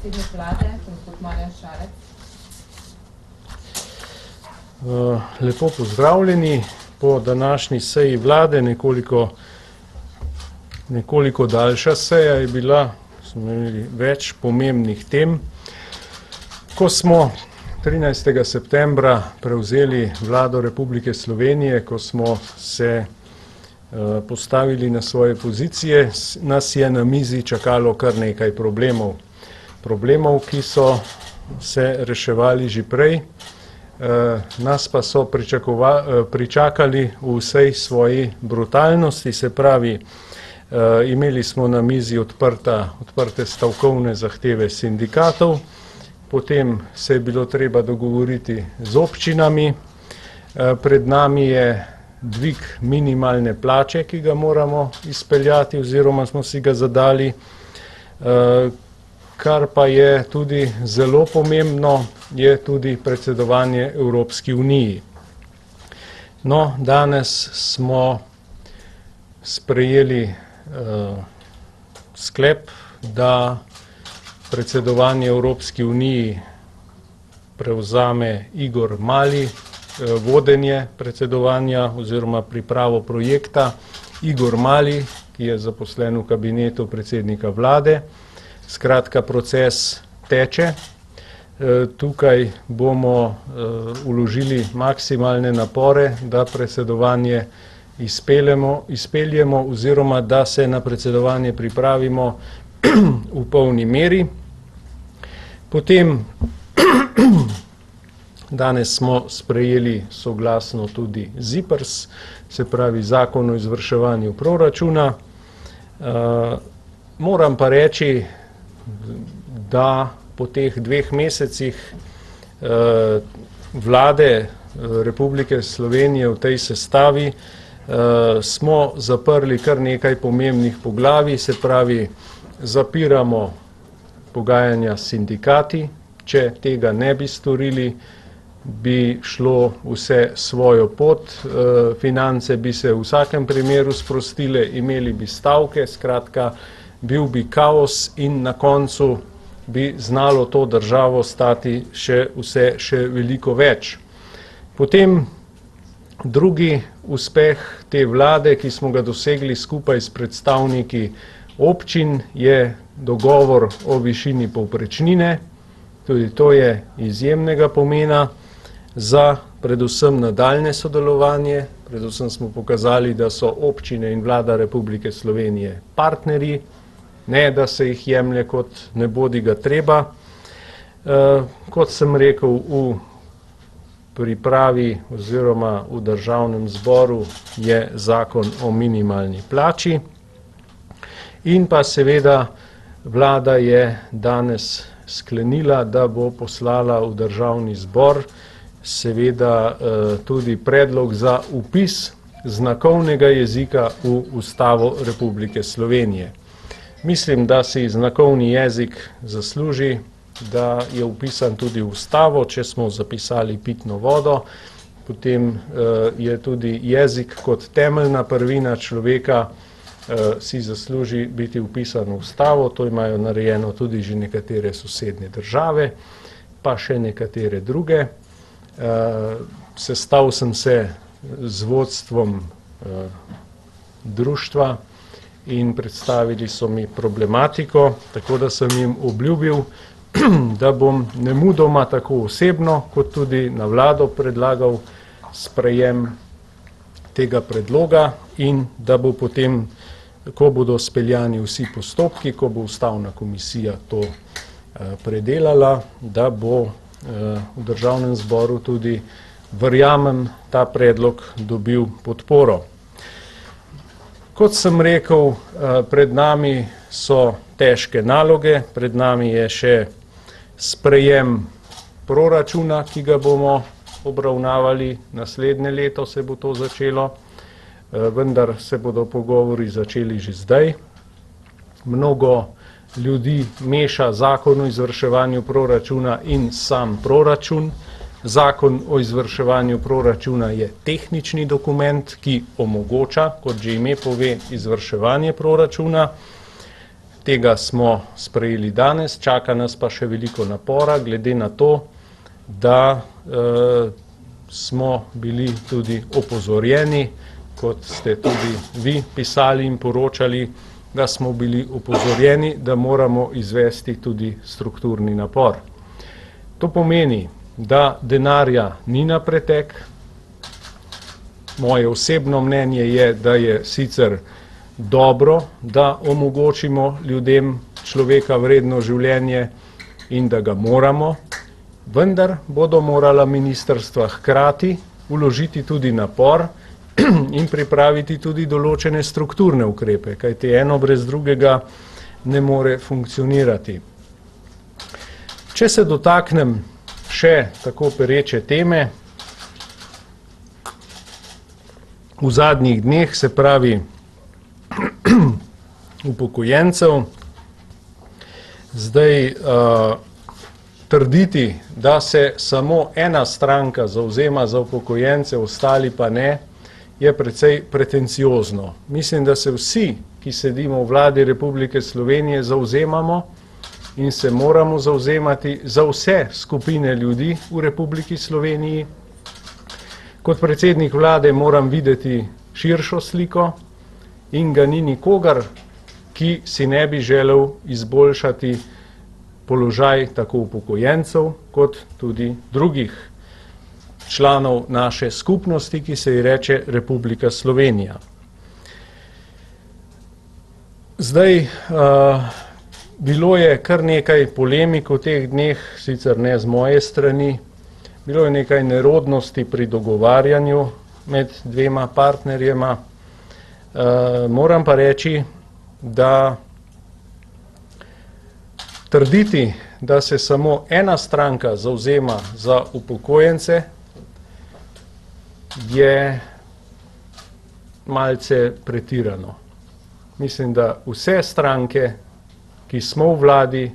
Predsednik vlade, gospod Marjan Šarec. Lepo pozdravljeni. Po današnji seji vlade, nekoliko daljša seja je bila, smo imeli več pomembnih tem. Ko smo 13. septembra prevzeli vlado Republike Slovenije, ko smo se postavili na svoje pozicije, nas je na mizi čakalo kar nekaj problemov. Problemov, ki so se reševali že prej, nas pa so pričakali v vsej svoji brutalnosti, se pravi, imeli smo na mizi odprte stavkovne zahteve sindikatov, potem se je bilo treba dogovoriti z občinami, pred nami je dvig minimalne plače, ki ga moramo izpeljati oziroma smo si ga zadali, kar pa je tudi zelo pomembno, je tudi predsedovanje Evropski uniji. No, danes smo sprejeli sklep, da predsedovanje Evropski uniji prevzame Igor Mali, vodenje predsedovanja oziroma pripravo projekta Igor Mali, ki je zaposlen v kabinetu predsednika vlade. Skratka, proces teče. Tukaj bomo vložili maksimalne napore, da predsedovanje izpeljemo oziroma da se na predsedovanje pripravimo v polni meri. Potem danes smo sprejeli soglasno tudi ZIPRS, se pravi Zakon o izvrševanju proračuna. Moram pa reči, da po teh 2 mesecih vlade Republike Slovenije v tej sestavi smo zaprli kar nekaj pomembnih poglavij, se pravi, zapiramo pogajanja s sindikati. Če tega ne bi storili, bi šlo vse svojo pot, finance bi se v vsakem primeru sprostile, imeli bi stavke, skratka, bil bi kaos in na koncu bi znalo to državo stati še veliko več. Potem drugi uspeh te vlade, ki smo ga dosegli skupaj s predstavniki občin, je dogovor o višini povprečnine. Tudi to je izjemnega pomena za predvsem nadaljnje sodelovanje. Predvsem smo pokazali, da so občine in vlada Republike Slovenije partnerji, ne da se jih jemlje kot nebodiga treba. Kot sem rekel, v pripravi oziroma v državnem zboru je zakon o minimalni plači. In pa seveda vlada je danes sklenila, da bo poslala v državni zbor seveda tudi predlog za vpis znakovnega jezika v Ustavo Republike Slovenije. Mislim, da si znakovni jezik zasluži, da je vpisan tudi v Ustavo. Če smo zapisali pitno vodo, potem je tudi jezik kot temeljna prvina človeka si zasluži biti vpisan v Ustavo. To imajo narejeno tudi že nekatere sosednje države, pa še nekatere druge. Sestal sem se z vodstvom društva in predstavili so mi problematiko, tako da sem jim obljubil, da bom nemudoma tako osebno, kot tudi na vlado predlagal sprejem tega predloga in da bo potem, ko bodo speljani vsi postopki, ko bo Ustavna komisija to predelala, da bo v državnem zboru tudi, verjamem, ta predlog dobil podporo. Kot sem rekel, pred nami so težke naloge, pred nami je še sprejem proračuna, ki ga bomo obravnavali, naslednje leto se bo to začelo, vendar se bodo pogovori začeli že zdaj. Mnogo ljudi meša Zakon o izvrševanju proračuna in sam proračun. Zakon o izvrševanju proračuna je tehnični dokument, ki omogoča, kot že ime pove, izvrševanje proračuna. Tega smo sprejeli danes, čaka nas pa še veliko napora, glede na to, da smo bili tudi opozorjeni, kot ste tudi vi pisali in poročali, da smo bili opozorjeni, da moramo izvesti tudi strukturni napor. To pomeni, da denarja ni na pretek. Moje osebno mnenje je, da je sicer dobro, da omogočimo ljudem človeka vredno življenje in da ga moramo, vendar bodo morala ministrstva hkrati vložiti tudi napor in pripraviti tudi določene strukturne ukrepe, kajti eno brez drugega ne more funkcionirati. Če se dotaknem še tako pereče teme, v zadnjih dneh, se pravi upokojencev, zdaj trditi, da se samo ena stranka zavzema za upokojence, ostali pa ne, je precej pretenciozno. Mislim, da se vsi, ki sedimo v vladi Republike Slovenije, zavzemamo in se moramo zavzemati za vse skupine ljudi v Republiki Sloveniji. Kot predsednik vlade moram videti širšo sliko in ga ni nikogar, ki si ne bi želel izboljšati položaj tako upokojencev, kot tudi drugih članov naše skupnosti, ki se ji reče Republika Slovenija. Zdaj, bilo je kar nekaj polemik v teh dneh, sicer ne z moje strani, bilo je nekaj nerodnosti pri dogovarjanju med dvema partnerjema. Moram pa reči, da trditi, da se samo ena stranka zavzema za upokojence, je malce pretirano. Mislim, da vse stranke, ki smo v vladi,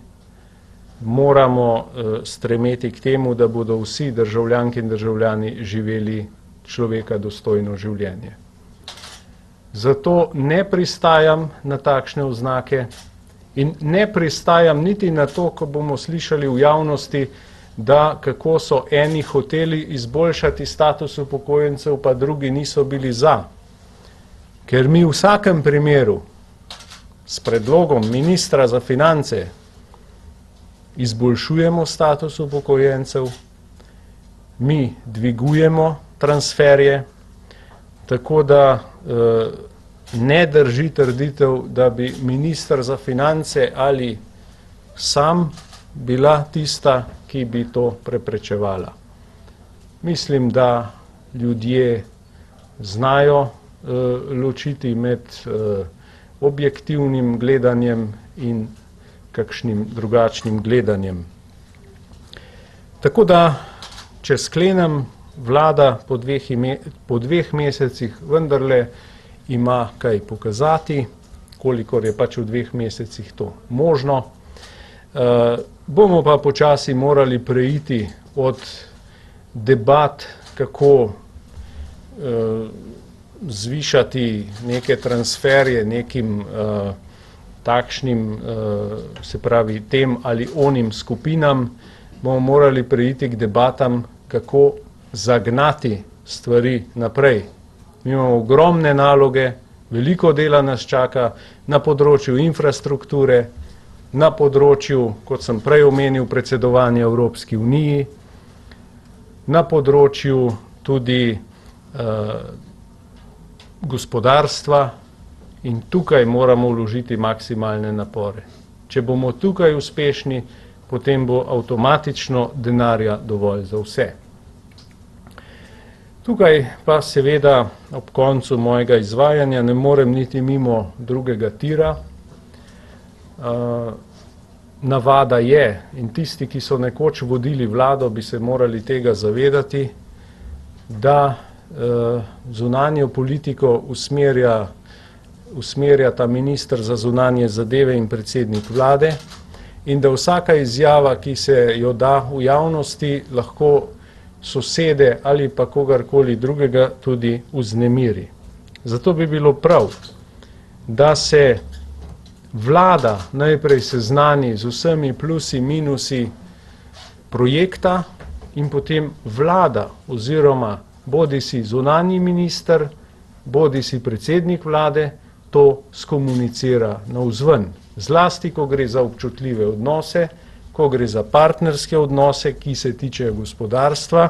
moramo stremeti k temu, da bodo vsi državljanke in državljani živeli človeka dostojno življenje. Zato ne pristajam na takšne oznake in ne pristajam niti na to, ko bomo slišali v javnosti, da kako so eni hoteli izboljšati status upokojencev, pa drugi niso bili za. Ker mi v vsakem primeru s predlogom ministra za finance izboljšujemo status upokojencev, mi dvigujemo transferje, tako da ne drži trditev, da bi minister za finance ali sam bila tista, ki bi to preprečevala. Mislim, da ljudje znajo ločiti med objektivnim gledanjem in kakšnim drugačnim gledanjem. Tako da, če sklenem, vlada po dveh mesecih vendarle ima kaj pokazati, kolikor je pač v 2 mesecih to možno. Bomo pa počasi morali preiti od debat, kako zvišati neke transferje nekim takšnim, se pravi, tem ali onim skupinam, bomo morali preiti k debatam, kako zagnati stvari naprej. Mi imamo ogromne naloge, veliko dela nas čaka na področju infrastrukture, na področju, kot sem prej omenil, predsedovanja Evropski uniji, na področju tudi gospodarstva in tukaj moramo vložiti maksimalne napore. Če bomo tukaj uspešni, potem bo avtomatično denarja dovolj za vse. Tukaj pa seveda ob koncu mojega izvajanja ne morem niti mimo drugega tira. Navada je, in tisti, ki so nekoč vodili vlado, bi se morali tega zavedati, da zunanjo politiko usmerja ta minister za zunanje zadeve in predsednik vlade in da vsaka izjava, ki se jo da v javnosti, lahko sosede ali pa kogarkoli drugega tudi vznemiri. Zato bi bilo prav, da se vlada najprej seznani z vsemi plusi, minusi projekta in potem vlada oziroma bodisi zunanji minister, bodisi predsednik vlade to skomunicira navzven. Zlasti, ko gre za občutljive odnose, ko gre za partnerske odnose, ki se tičejo gospodarstva,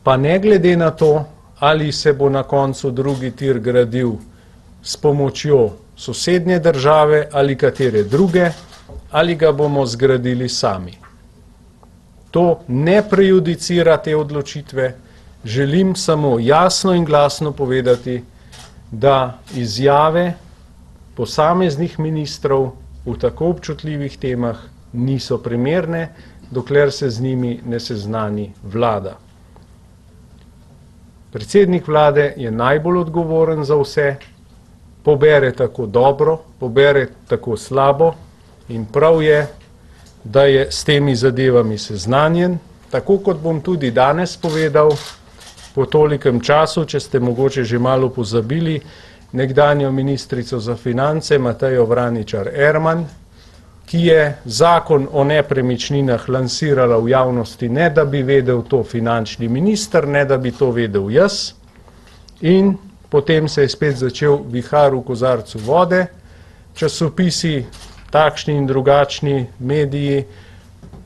pa ne glede na to, ali se bo na koncu drugi tir gradil s pomočjo sosednje države ali katere druge, ali ga bomo zgradili sami. To ne prejudicira te odločitve, želim samo jasno in glasno povedati, da izjave posameznih ministrov v tako občutljivih temah niso primerne, dokler se z njimi ne seznani vlada. Predsednik vlade je najbolj odgovoren za vse, pobere tako dobro, pobere tako slabo in prav je, da je s temi zadevami seznanjen, tako kot bom tudi danes povedal, po tolikem času, če ste mogoče že malo pozabili, nekdanjo ministrico za finance Matejo Vraničar Erman, ki je zakon o nepremičninah lansirala v javnosti, ne da bi vedel to finančni minister, ne da bi to vedel jaz, in potem se je spet začel vihar v kozarcu vode, časopisi, takšni in drugačni mediji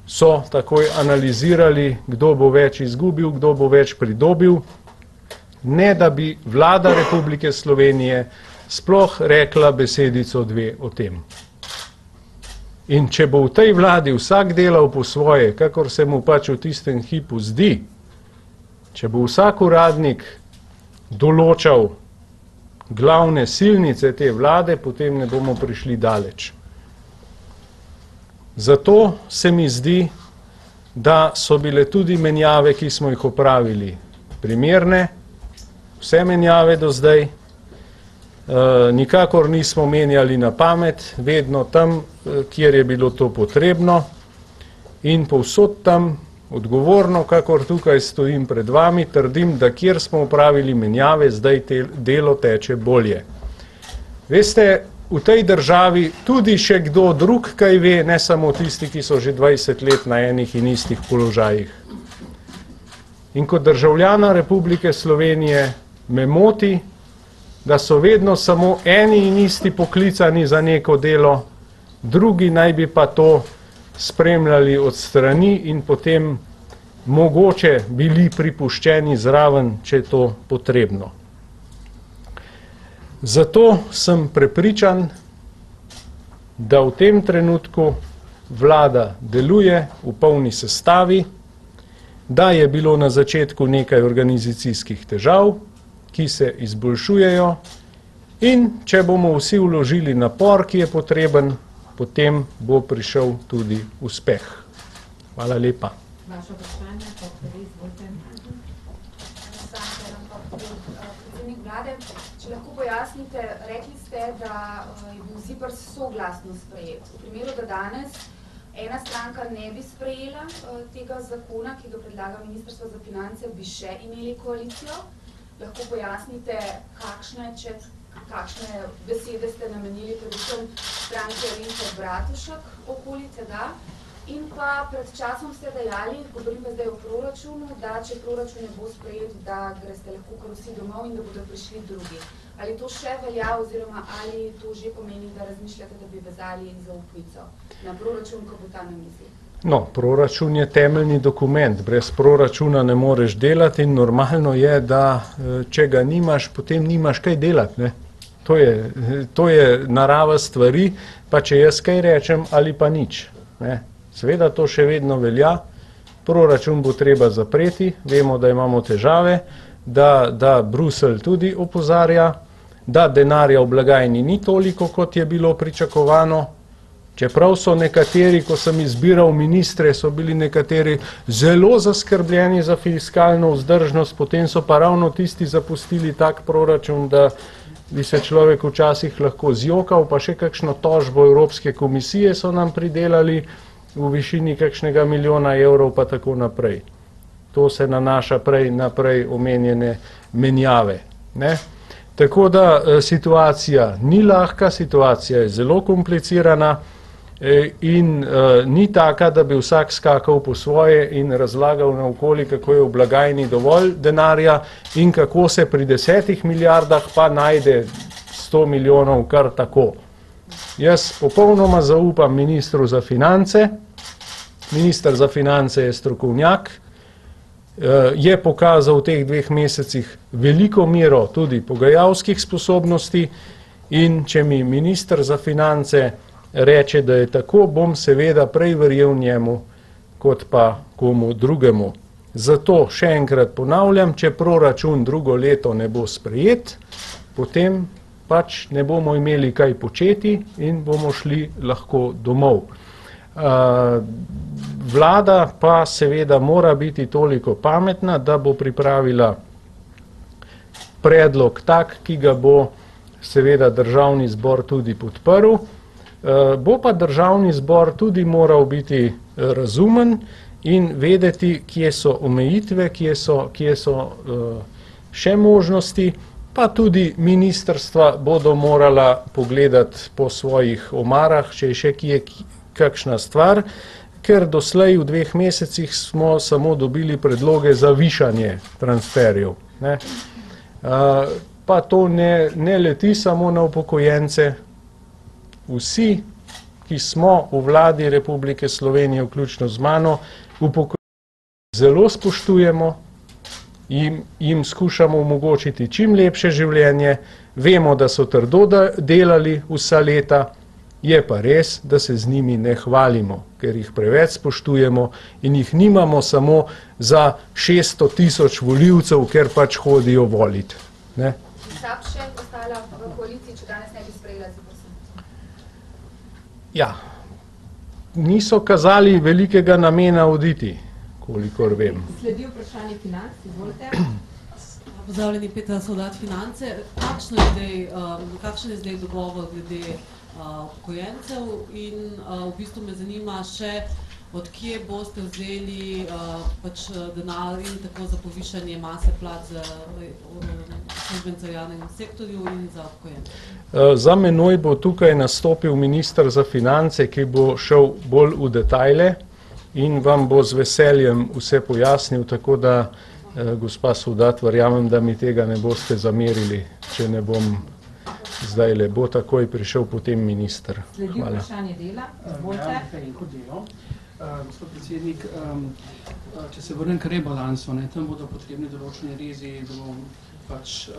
so takoj analizirali, kdo bo več izgubil, kdo bo več pridobil, ne da bi vlada Republike Slovenije sploh rekla besedico dve o tem. In če bo v tej vladi vsak delal po svoje, kakor se mu pač v tistem hipu zdi, če bo vsak uradnik določal glavne silnice te vlade, potem ne bomo prišli daleč. Zato se mi zdi, da so bile tudi menjave, ki smo jih opravili, primerne, vse menjave do zdaj, nikakor nismo menjali na pamet, vedno tam, kjer je bilo to potrebno in povsod tam, odgovorno, kakor tukaj stojim pred vami, trdim, da kjer smo opravili menjave, zdaj delo teče bolje. Veste, v tej državi tudi še kdo drug kaj ve, ne samo tisti, ki so že 20 let na enih in istih položajih. In kot državljana Republike Slovenije me moti, da so vedno samo eni in isti poklicani za neko delo, drugi naj bi pa to spremljali od strani in potem mogoče bili pripuščeni zraven, če je to potrebno. Zato sem prepričan, da v tem trenutku vlada deluje v polni sestavi, da je bilo na začetku nekaj organizacijskih težav, ki se izboljšujejo in če bomo vsi vložili napor, ki je potreben, potem bo prišel tudi uspeh. Hvala lepa. Vaše vprašanje, izvolite. Predsednik vlade, če lahko pojasnite, rekli ste, da je bil ZIPRS soglasno sprejet. V primeru, da danes ena stranka ne bi sprejela tega zakona, ki ga predlaga Ministrstvo za finance, bi še imeli koalicijo. Lahko pojasnite, kakšne besede ste namenili predvsem stranke Alenke Bratušek okolice, da? In pa pred časom ste dejali, govorim pa zdaj o proračunu, da če proračun ne bo sprejet, da greste lahko kar vsi domov in da bodo prišli drugi. Ali to še velja oziroma ali to že pomeni, da razmišljate, da bi vezali zaupnico na proračun, ko bo ta na mizi? No, proračun je temeljni dokument, brez proračuna ne moreš delati in normalno je, da če ga nimaš, potem nimaš kaj delati, ne? To je narava stvari, pa če jaz kaj rečem ali pa nič, ne? Seveda to še vedno velja, proračun bo treba zapreti, vemo, da imamo težave, da Bruselj tudi opozarja, da denarja v blagajni ni toliko, kot je bilo pričakovano, čeprav so nekateri, ko sem izbiral ministre, so bili nekateri zelo zaskrbljeni za fiskalno vzdržnost, potem so pa ravno tisti zapustili tak proračun, da bi se človek včasih lahko zjokal, pa še kakšno tožbo Evropske komisije so nam pridelali, v višini kakšnega milijona evrov pa tako naprej. To se nanaša naprej omenjene menjave, ne? Tako da situacija ni lahka, situacija je zelo komplicirana in ni taka, da bi vsak skakal po svoje in razlagal naokoli, kako je v blagajni dovolj denarja in kako se pri 10 milijardah pa najde 100 milijonov kar tako. Jaz popolnoma zaupam ministru za finance. Minister za finance je strokovnjak, je pokazal v teh 2 mesecih veliko mero tudi pogajalskih sposobnosti in če mi minister za finance reče, da je tako, bom seveda prej verjel njemu, kot pa komu drugemu. Zato še enkrat ponavljam, če proračun drugo leto ne bo sprejet, potem pač ne bomo imeli kaj početi in bomo šli lahko domov. Vlada pa seveda mora biti toliko pametna, da bo pripravila predlog tak, ki ga bo seveda državni zbor tudi podprl. Bo pa državni zbor tudi moral biti razumen in vedeti, kje so omejitve, kje so še možnosti, pa tudi ministrstva bodo morala pogledati po svojih omarah, če je še kje kakšna stvar, ker doslej v 2 mesecih smo samo dobili predloge za višanje transferjev. Pa to ne leti samo na upokojence. Vsi, ki smo v vladi Republike Slovenije, vključno z mano, upokojence zelo spoštujemo, jim skušamo omogočiti čim lepše življenje, vemo, da so trdo delali vsa leta, je pa res, da se z njimi ne hvalimo, ker jih preveč spoštujemo in jih nimamo samo za 600 000 volivcev, ker pač hodijo voliti. SAB še ostala v koaliciji, če danes ne bi sprejela ZPS? Ja, niso kazali velikega namena oditi, kolikor vem. Sledi vprašanje financ, izvolite. Pozdravljeni, Petra Sovdat, Finance. Kakšen je zdaj dogovor glede upokojencev in v bistvu me zanima še, od kje boste vzeli denar in tako za povišanje mase plač za službence v javnem sektorju in za upokojence? Za menoj bo tukaj nastopil minister za finance, ki bo šel bolj v detajle in vam bo z veseljem vse pojasnil, tako da gospa Sovdat, verjamem, da mi tega ne boste zamerili, če ne bom zdajle, bo takoj prišel potem minister. Sledi vprašanje dela, izvolite. Gospod predsednik, če se vrnem k rebalansu, tam bodo potrebni določeni rezi, da bomo pač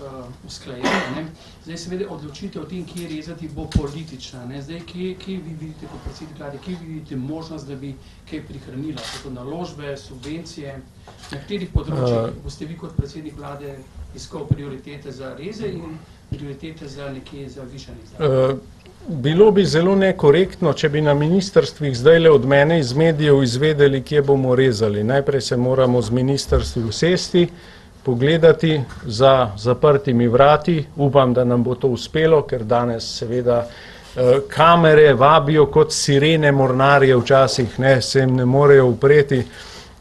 usklajeni. Zdaj seveda odločitev o tem, kje rezati, bo politična. Zdaj, kje vi vidite kot predsednik vlade, kje vi vidite možnost, da bi kaj prihranila? Tako naložbe, subvencije, na katerih področjih boste vi kot predsednik vlade iskal prioritete za reze in prioritete za nekje za višanje izdatkov? Bilo bi zelo nekorektno, če bi na ministrstvih zdajle od mene iz medijev izvedeli, kje bomo rezali. Najprej se moramo z ministrstvi usesti, pogledati za zaprtimi vrati. Upam, da nam bo to uspelo, ker danes seveda kamere vabijo kot sirene mornarje včasih, se jim ne morejo upreti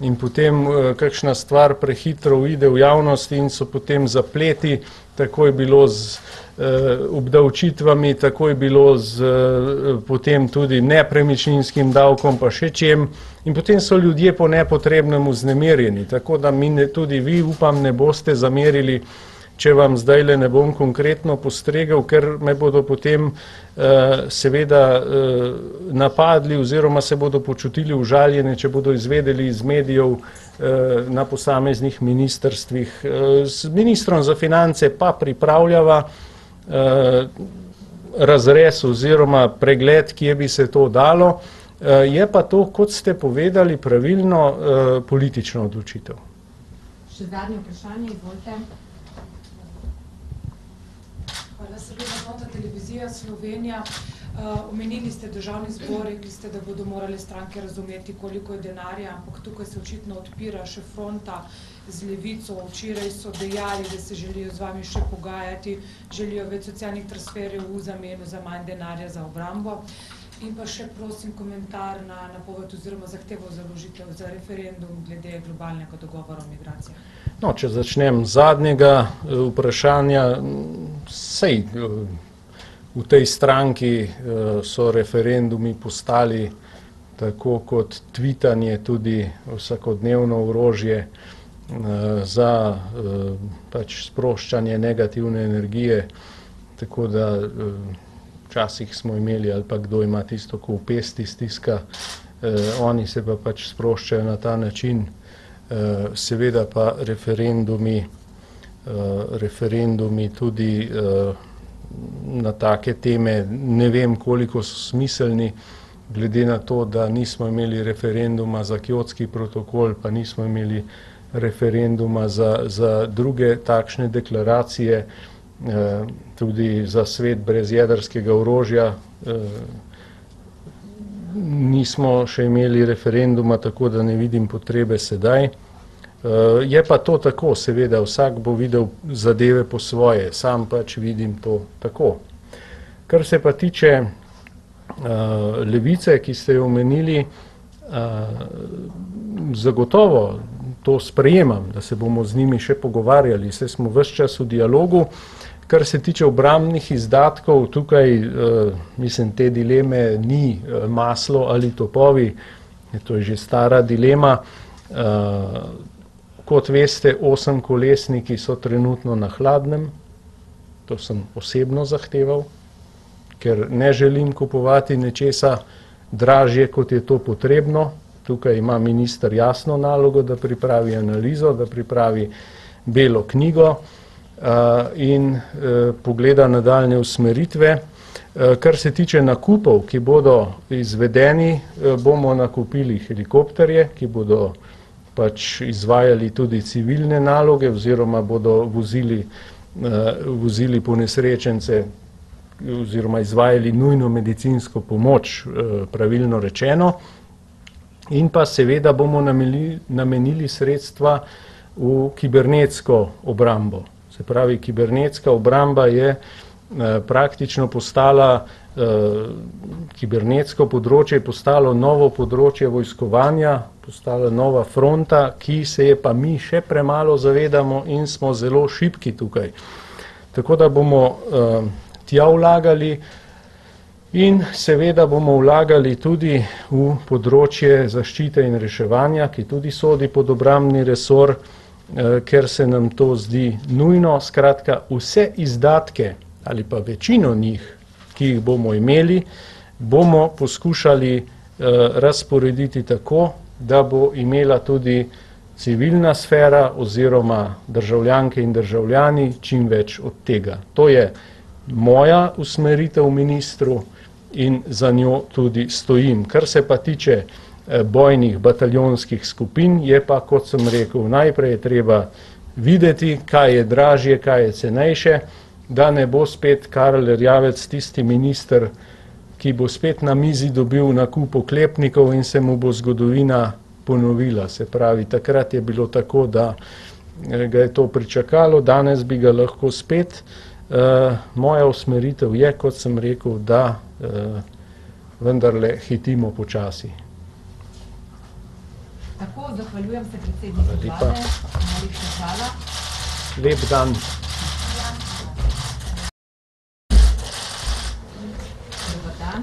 in potem kakšna stvar prehitro uide v javnost in so potem zapleti. Tako je bilo z obdavčitvami, tako je bilo z potem tudi nepremičninskim davkom, pa še čem. In potem so ljudje po nepotrebnem vznemirjeni. Tako da tudi vi, upam, ne boste zamerili, če vam zdajle ne bom konkretno postregel, ker me bodo potem seveda napadli oziroma se bodo počutili užaljene, če bodo izvedeli iz medijev na posameznih ministrstvih. Z ministrom za finance pa pripravljava razrez oziroma pregled, kje bi se to dalo. Je pa to, kot ste povedali, pravilno politična odločitev. Še zadnje vprašanje, izvolite. Hvala, Sabina Nota, Televizija Slovenija. Omenili ste državni zbor, rekli ste, da bodo morali stranke razumeti, koliko je denarja, ampak tukaj se očitno odpira še fronta z Levico. Včeraj so dejali, da se želijo z vami še pogajati, želijo več socialnih transferjev v zameno za manj denarja za obrambo. In pa še prosim komentar na napoved oziroma zahtevo za vložitev za referendum glede globalnega dogovora o migracijah. No, če začnem z zadnjega vprašanja, sej v tej stranki so referendumi postali tako kot tvitanje tudi vsakodnevno orožje za pač sproščanje negativne energije, tako da včasih smo imeli, ali pa kdo ima tisto, ko v pesti stiska, oni se pa pač sproščajo na ta način. Seveda pa referendumi tudi na take teme ne vem, koliko so smiselni, glede na to, da nismo imeli referenduma za Kjotski protokol, pa nismo imeli referenduma za druge takšne deklaracije, tudi za svet brez jedrskega orožja. Nismo še imeli referenduma, tako da ne vidim potrebe sedaj. Je pa to tako, seveda, vsak bo videl zadeve po svoje, sam pač vidim to tako. Kar se pa tiče Levice, ki ste jo omenili, zagotovo to sprejemam, da se bomo z njimi še pogovarjali, saj smo ves čas v dialogu. Kar se tiče obrambnih izdatkov, tukaj mislim, te dileme ni maslo ali topovi, to je že stara dilema. Kot veste, 8-kolesniki so trenutno na hladnem, to sem osebno zahteval, ker ne želim kupovati nečesa dražje, kot je to potrebno. Tukaj ima minister jasno nalogo, da pripravi analizo, da pripravi belo knjigo in pogleda nadaljne usmeritve. Kar se tiče nakupov, ki bodo izvedeni, bomo nakupili helikopterje, ki bodo pač izvajali tudi civilne naloge oziroma bodo vozili ponesrečence oziroma izvajali nujno medicinsko pomoč, pravilno rečeno. In pa seveda bomo namenili sredstva v kibernetsko obrambo. Se pravi, kibernetska obramba je praktično postala, kibernetsko področje je postalo novo področje vojskovanja, postala nova fronta, ki se je pa mi še premalo zavedamo in smo zelo šibki tukaj. Tako da bomo tja vlagali in seveda bomo vlagali tudi v področje zaščite in reševanja, ki tudi sodi pod obrambni resor, ker se nam to zdi nujno. Skratka, vse izdatke ali pa večino njih, ki jih bomo imeli, bomo poskušali razporediti tako, da bo imela tudi civilna sfera oziroma državljanke in državljani čim več od tega. To je moja usmeritev ministru in za njo tudi stojim. Kar se pa tiče bojnih bataljonskih skupin, je pa, kot sem rekel, najprej je treba videti, kaj je dražje, kaj je cenejše, da ne bo spet Karel Erjavec tisti minister, ki bo spet na mizi dobil nakup oklepnikov in se mu bo zgodovina ponovila. Se pravi, takrat je bilo tako, da ga je to pričakalo, danes bi ga lahko spet. Moja usmeritev je, kot sem rekel, da vendarle hitimo počasi. Tako, zahvaljujem se predsedniku vlade. Najlepša hvala. Lep dan.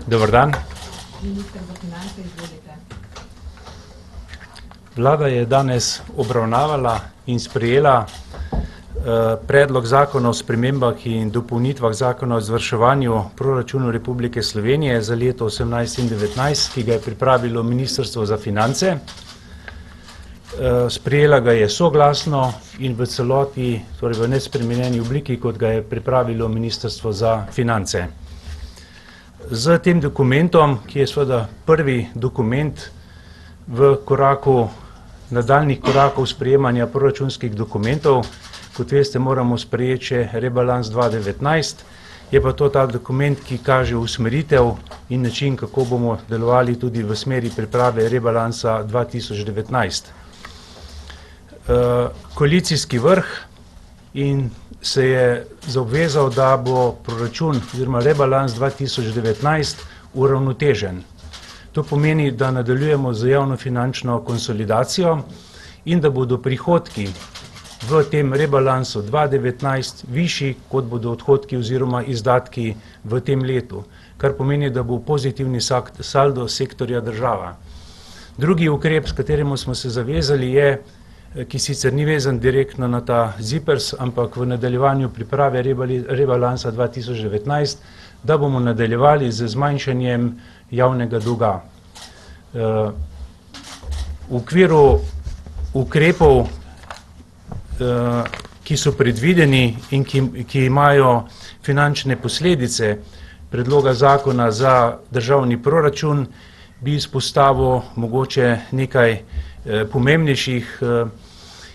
Dobar dan. Minister za finance, izvolite. Vlada je danes obravnavala in sprejela predlog zakona o spremembah in dopolnitvah zakona o izvrševanju proračunov Republike Slovenije za leto 18 in 19, ki ga je pripravilo Ministrstvo za finance. Sprejela ga je soglasno in v celoti, torej v nespremenjeni obliki, kot ga je pripravilo Ministrstvo za finance. Z tem dokumentom, ki je seveda prvi dokument v koraku, nadaljnjih korakov sprejemanja proračunskih dokumentov, kot veste, moramo sprejeti še rebalans 2019, je pa to ta dokument, ki kaže usmeritev in način, kako bomo delovali tudi v smeri priprave rebalansa 2019. Koalicijski vrh in se je zaobvezal, da bo proračun oziroma rebalans 2019 uravnotežen. To pomeni, da nadaljujemo z javnofinančno konsolidacijo in da bodo prihodki v tem rebalansu 2019 višji, kot bodo odhodki oziroma izdatki v tem letu, kar pomeni, da bo pozitivni saldo sektorja država. Drugi ukrep, s katerim smo se zavezali, je, ki sicer ni vezan direktno na ta ZIPRS, ampak v nadaljevanju priprave rebalansa 2019, da bomo nadaljevali z zmanjšanjem javnega dolga. V okviru ukrepov, ki so predvideni in ki imajo finančne posledice predloga zakona za državni proračun, bi izpostavil mogoče nekaj pomembnejših,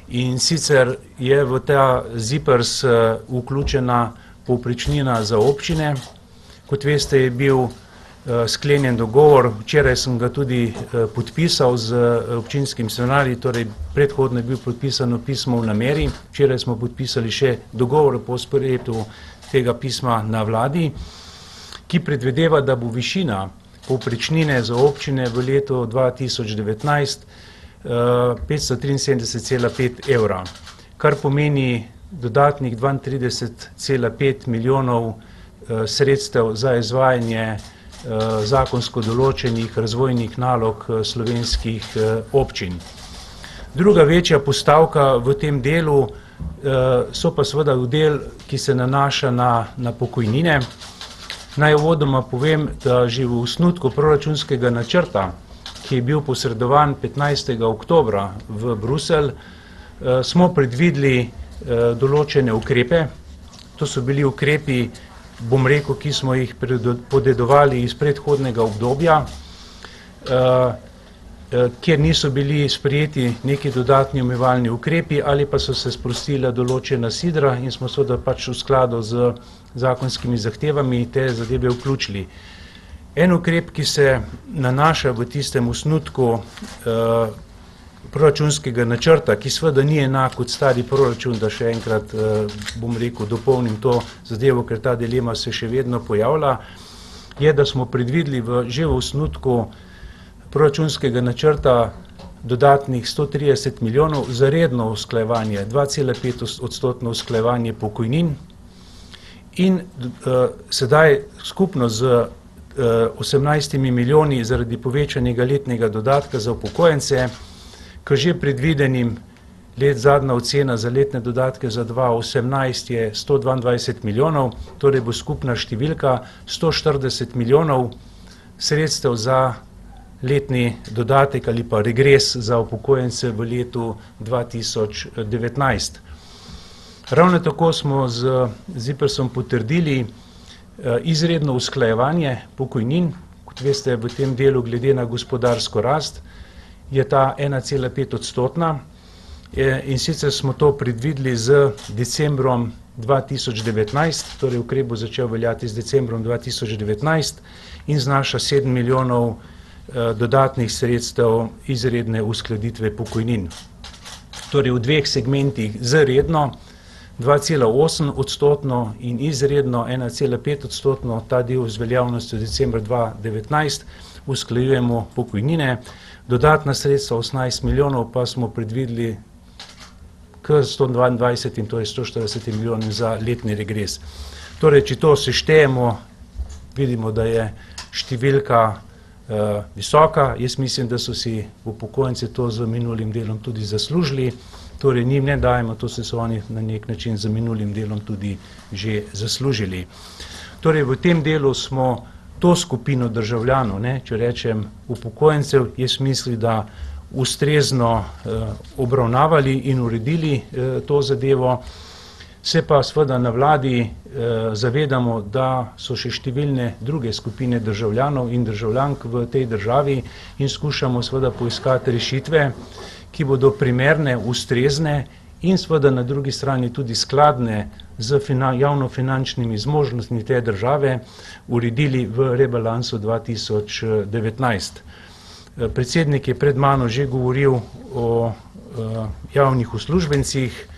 in sicer je v ta ZIPRS vključena povprečnina za občine. Kot veste, je bil sklenjen dogovor, včeraj sem ga tudi podpisal z občinskim scenarij, torej predhodno je bil podpisano pismo v nameri, včeraj smo podpisali še dogovor po sprejetju tega pisma na vladi, ki predvideva, da bo višina povprečnine za občine v letu 2019 573,5 evra, kar pomeni dodatnih 32,5 milijonov sredstev za izvajanje zakonsko določenih razvojnih nalog slovenskih občin. Druga večja postavka v tem delu so pa seveda del, ki se nanaša na pokojnine. Naj uvodoma povem, da že v osnutku proračunskega načrta, ki je bil posredovan 15. oktobra v Bruselj, smo predvideli določene ukrepe. To so bili ukrepi, bom rekel, ki smo jih podedovali iz predhodnega obdobja, kjer niso bili sprejeti neki dodatni omejevalni ukrepi ali pa so se sprostila določena sidra in smo seveda pač v skladu z zakonskimi zahtevami te zadeve vključili. En ukrep, ki se nanaša v tistem osnutku proračunskega načrta, ki seveda ni enak kot stari proračun, da še enkrat, bom rekel, dopolnim to zadevo, ker ta dilema se še vedno pojavlja, je, da smo predvideli že v osnutku proračunskega načrta dodatnih 130 milijonov za redno usklajevanje, 2,5% usklajevanje pokojnin in sedaj skupno z 18 milijoni zaradi povečanega letnega dodatka za upokojence, k že predvidenim zadnja ocena za letne dodatke za 2018 je 122 milijonov, torej bo skupna številka 140 milijonov sredstev za letni dodatek ali pa regres za upokojence v letu 2019. Ravno tako smo z ZIPRS-om potrdili izredno usklajevanje pokojnin. Kot veste, v tem delu glede na gospodarsko rast je ta 1,5-odstotna in sicer smo to predvideli z decembrom 2019, torej ukrep bo začel veljati z decembrom 2019 in znaša 7 milijonov dodatnih sredstev izredne uskladitve pokojnin. Torej v dveh segmentih z redno 2,8-odstotno in izredno 1,5-odstotno, ta del z veljavnostjo decembra 2019 usklajujemo pokojnine. Dodatna sredstva 18 milijonov pa smo predvideli k 122 in to je 140 milijonom za letni regres. Torej, če to seštejemo, vidimo, da je številka visoka. Jaz mislim, da so si upokojenci to z minulim delom tudi zaslužili. Torej, njim ne dajemo, to so oni na nek način z minulim delom tudi že zaslužili. Torej, v tem delu smo to skupino državljanov, če rečem upokojencev, jaz mislim, da ustrezno obravnavali in uredili to zadevo. Se pa seveda na vladi zavedamo, da so še številne druge skupine državljanov in državljank v tej državi in skušamo seveda poiskati rešitve, ki bodo primerne, ustrezne in seveda na drugi strani tudi skladne z javnofinančnimi zmožnostmi te države uredili v rebalansu 2019. Predsednik je pred mano že govoril o javnih uslužbencih,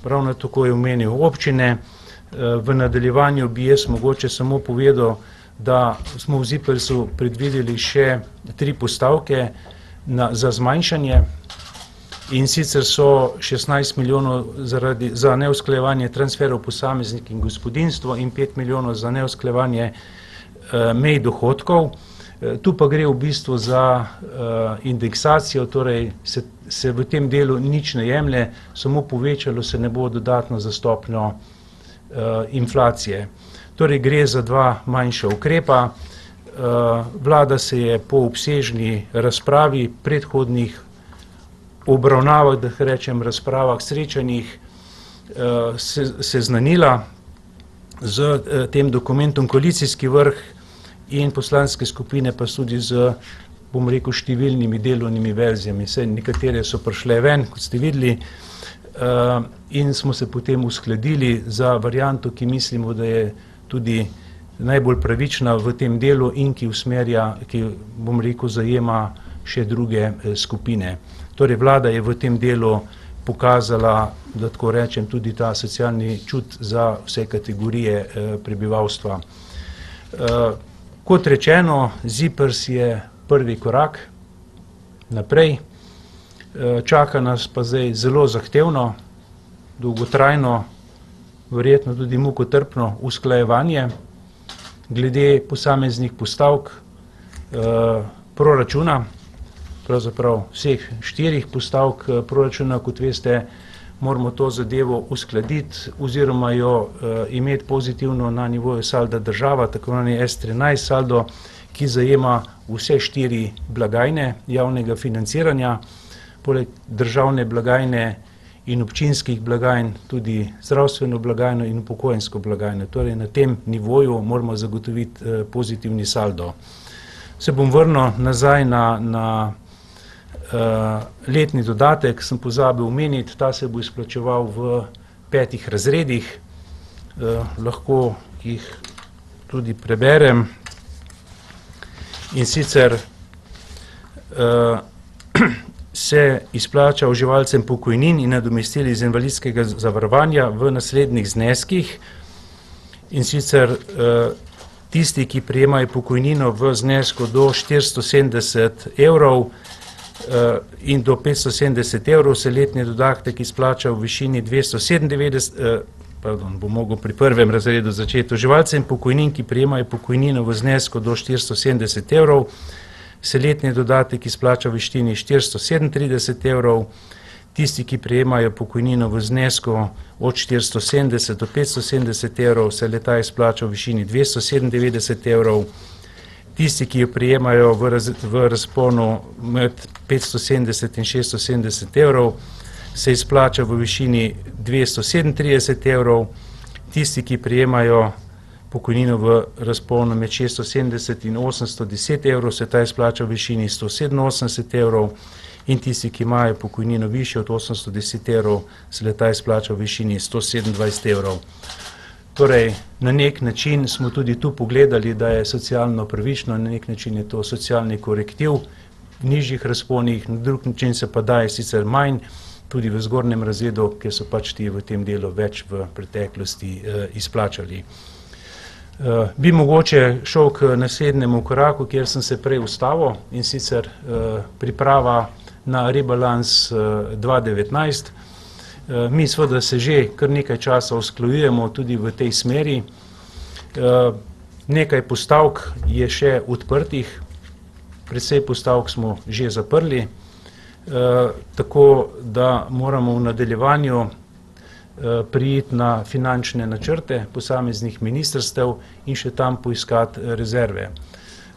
ravno tako je omenil občine. V nadaljevanju bi jaz mogoče samo povedal, da smo v ZIPRS-u predvideli še 3 postavke za zmanjšanje, in sicer so 16 milijonov za neusklajevanje transferov posameznik in gospodinstvo in 5 milijonov za neusklajevanje mej dohodkov. Tu pa gre v bistvu za indeksacijo, torej se v tem delu nič ne jemlje, samo povečalo se ne bo dodatno za stopnjo inflacije. Torej gre za 2 manjša ukrepa. Vlada se je po obsežni razpravi, predhodnih obravnavah, da rečem razpravah, srečanjih, seznanila z tem dokumentom koalicijski vrh in poslanske skupine pa tudi z, bom rekel, številnimi delovnimi verzijami. Saj nekatere so prišle ven, kot ste videli, in smo se potem uskladili za varianto, ki mislimo, da je tudi najbolj pravična v tem delu in ki usmerja, ki, bom rekel, zajema še druge skupine. Torej, vlada je v tem delu pokazala, da tako rečem, tudi ta socialni čut za vse kategorije prebivalstva. Kot rečeno, ZIPRS je prvi korak naprej. Čaka nas pa zdaj zelo zahtevno, dolgotrajno, verjetno tudi mukotrpno usklajevanje glede posameznih postavk proračuna, pravzaprav vseh 4 postavk proračuna. Kot veste, moramo to zadevo uskladiti oziroma jo imeti pozitivno na nivoju salda država, tako imenovani S13 saldo, ki zajema vse 4 blagajne javnega financiranja, poleg državne blagajne in občinskih blagajn tudi zdravstveno blagajno in upokojensko blagajno. Torej na tem nivoju moramo zagotoviti pozitivni saldo. Se bom vrnil nazaj na letni dodatek, sem pozabil omeniti, ta se bo izplačeval v 5 razredih, lahko jih tudi preberem. In sicer se izplača uživalcem pokojnin in nadomestil iz invalidskega zavarovanja v naslednjih zneskih, in sicer tisti, ki prejemajo pokojnino v znesku do 470 evrov in do 570 evrov, se letni dodatek izplača v višini 297, bom mogel pri prvem razredu začeti. Uživalcem pokojnin, ki prejemajo pokojnino v znesku do 470 evrov, se letni dodatek izplača v višini 437 evrov, tisti, ki prejemajo pokojnino v znesku od 470 do 570 evrov, se leta izplača v višini 297 evrov, tisti, ki jo prejemajo v razponu med 570 in 670 evrov, se izplača v višini 237 evrov, tisti, ki prejemajo pokojnino v razponu med 670 in 810 evrov, se ta izplača v višini 187 evrov in tisti, ki imajo pokojnino višjo od 810 evrov, se ta izplača v višini 127 evrov. Torej, na nek način smo tudi tu pogledali, da je socialno pravično, na nek način je to socialni korektiv v nižjih razponih, na drug način se pa daje sicer manj, tudi v zgornjem razredu, ker so pač ti v tem delu več v preteklosti izplačali. Bi mogoče šel k naslednjemu koraku, kjer sem se prej ustavil, in sicer priprava na rebalans 2019. Mi seveda se že kar nekaj časa usklajujemo tudi v tej smeri. Nekaj postavk je še odprtih, precej postavk smo že zaprli, tako da moramo v nadaljevanju priti na finančne načrte posameznih ministrstev in še tam poiskati rezerve.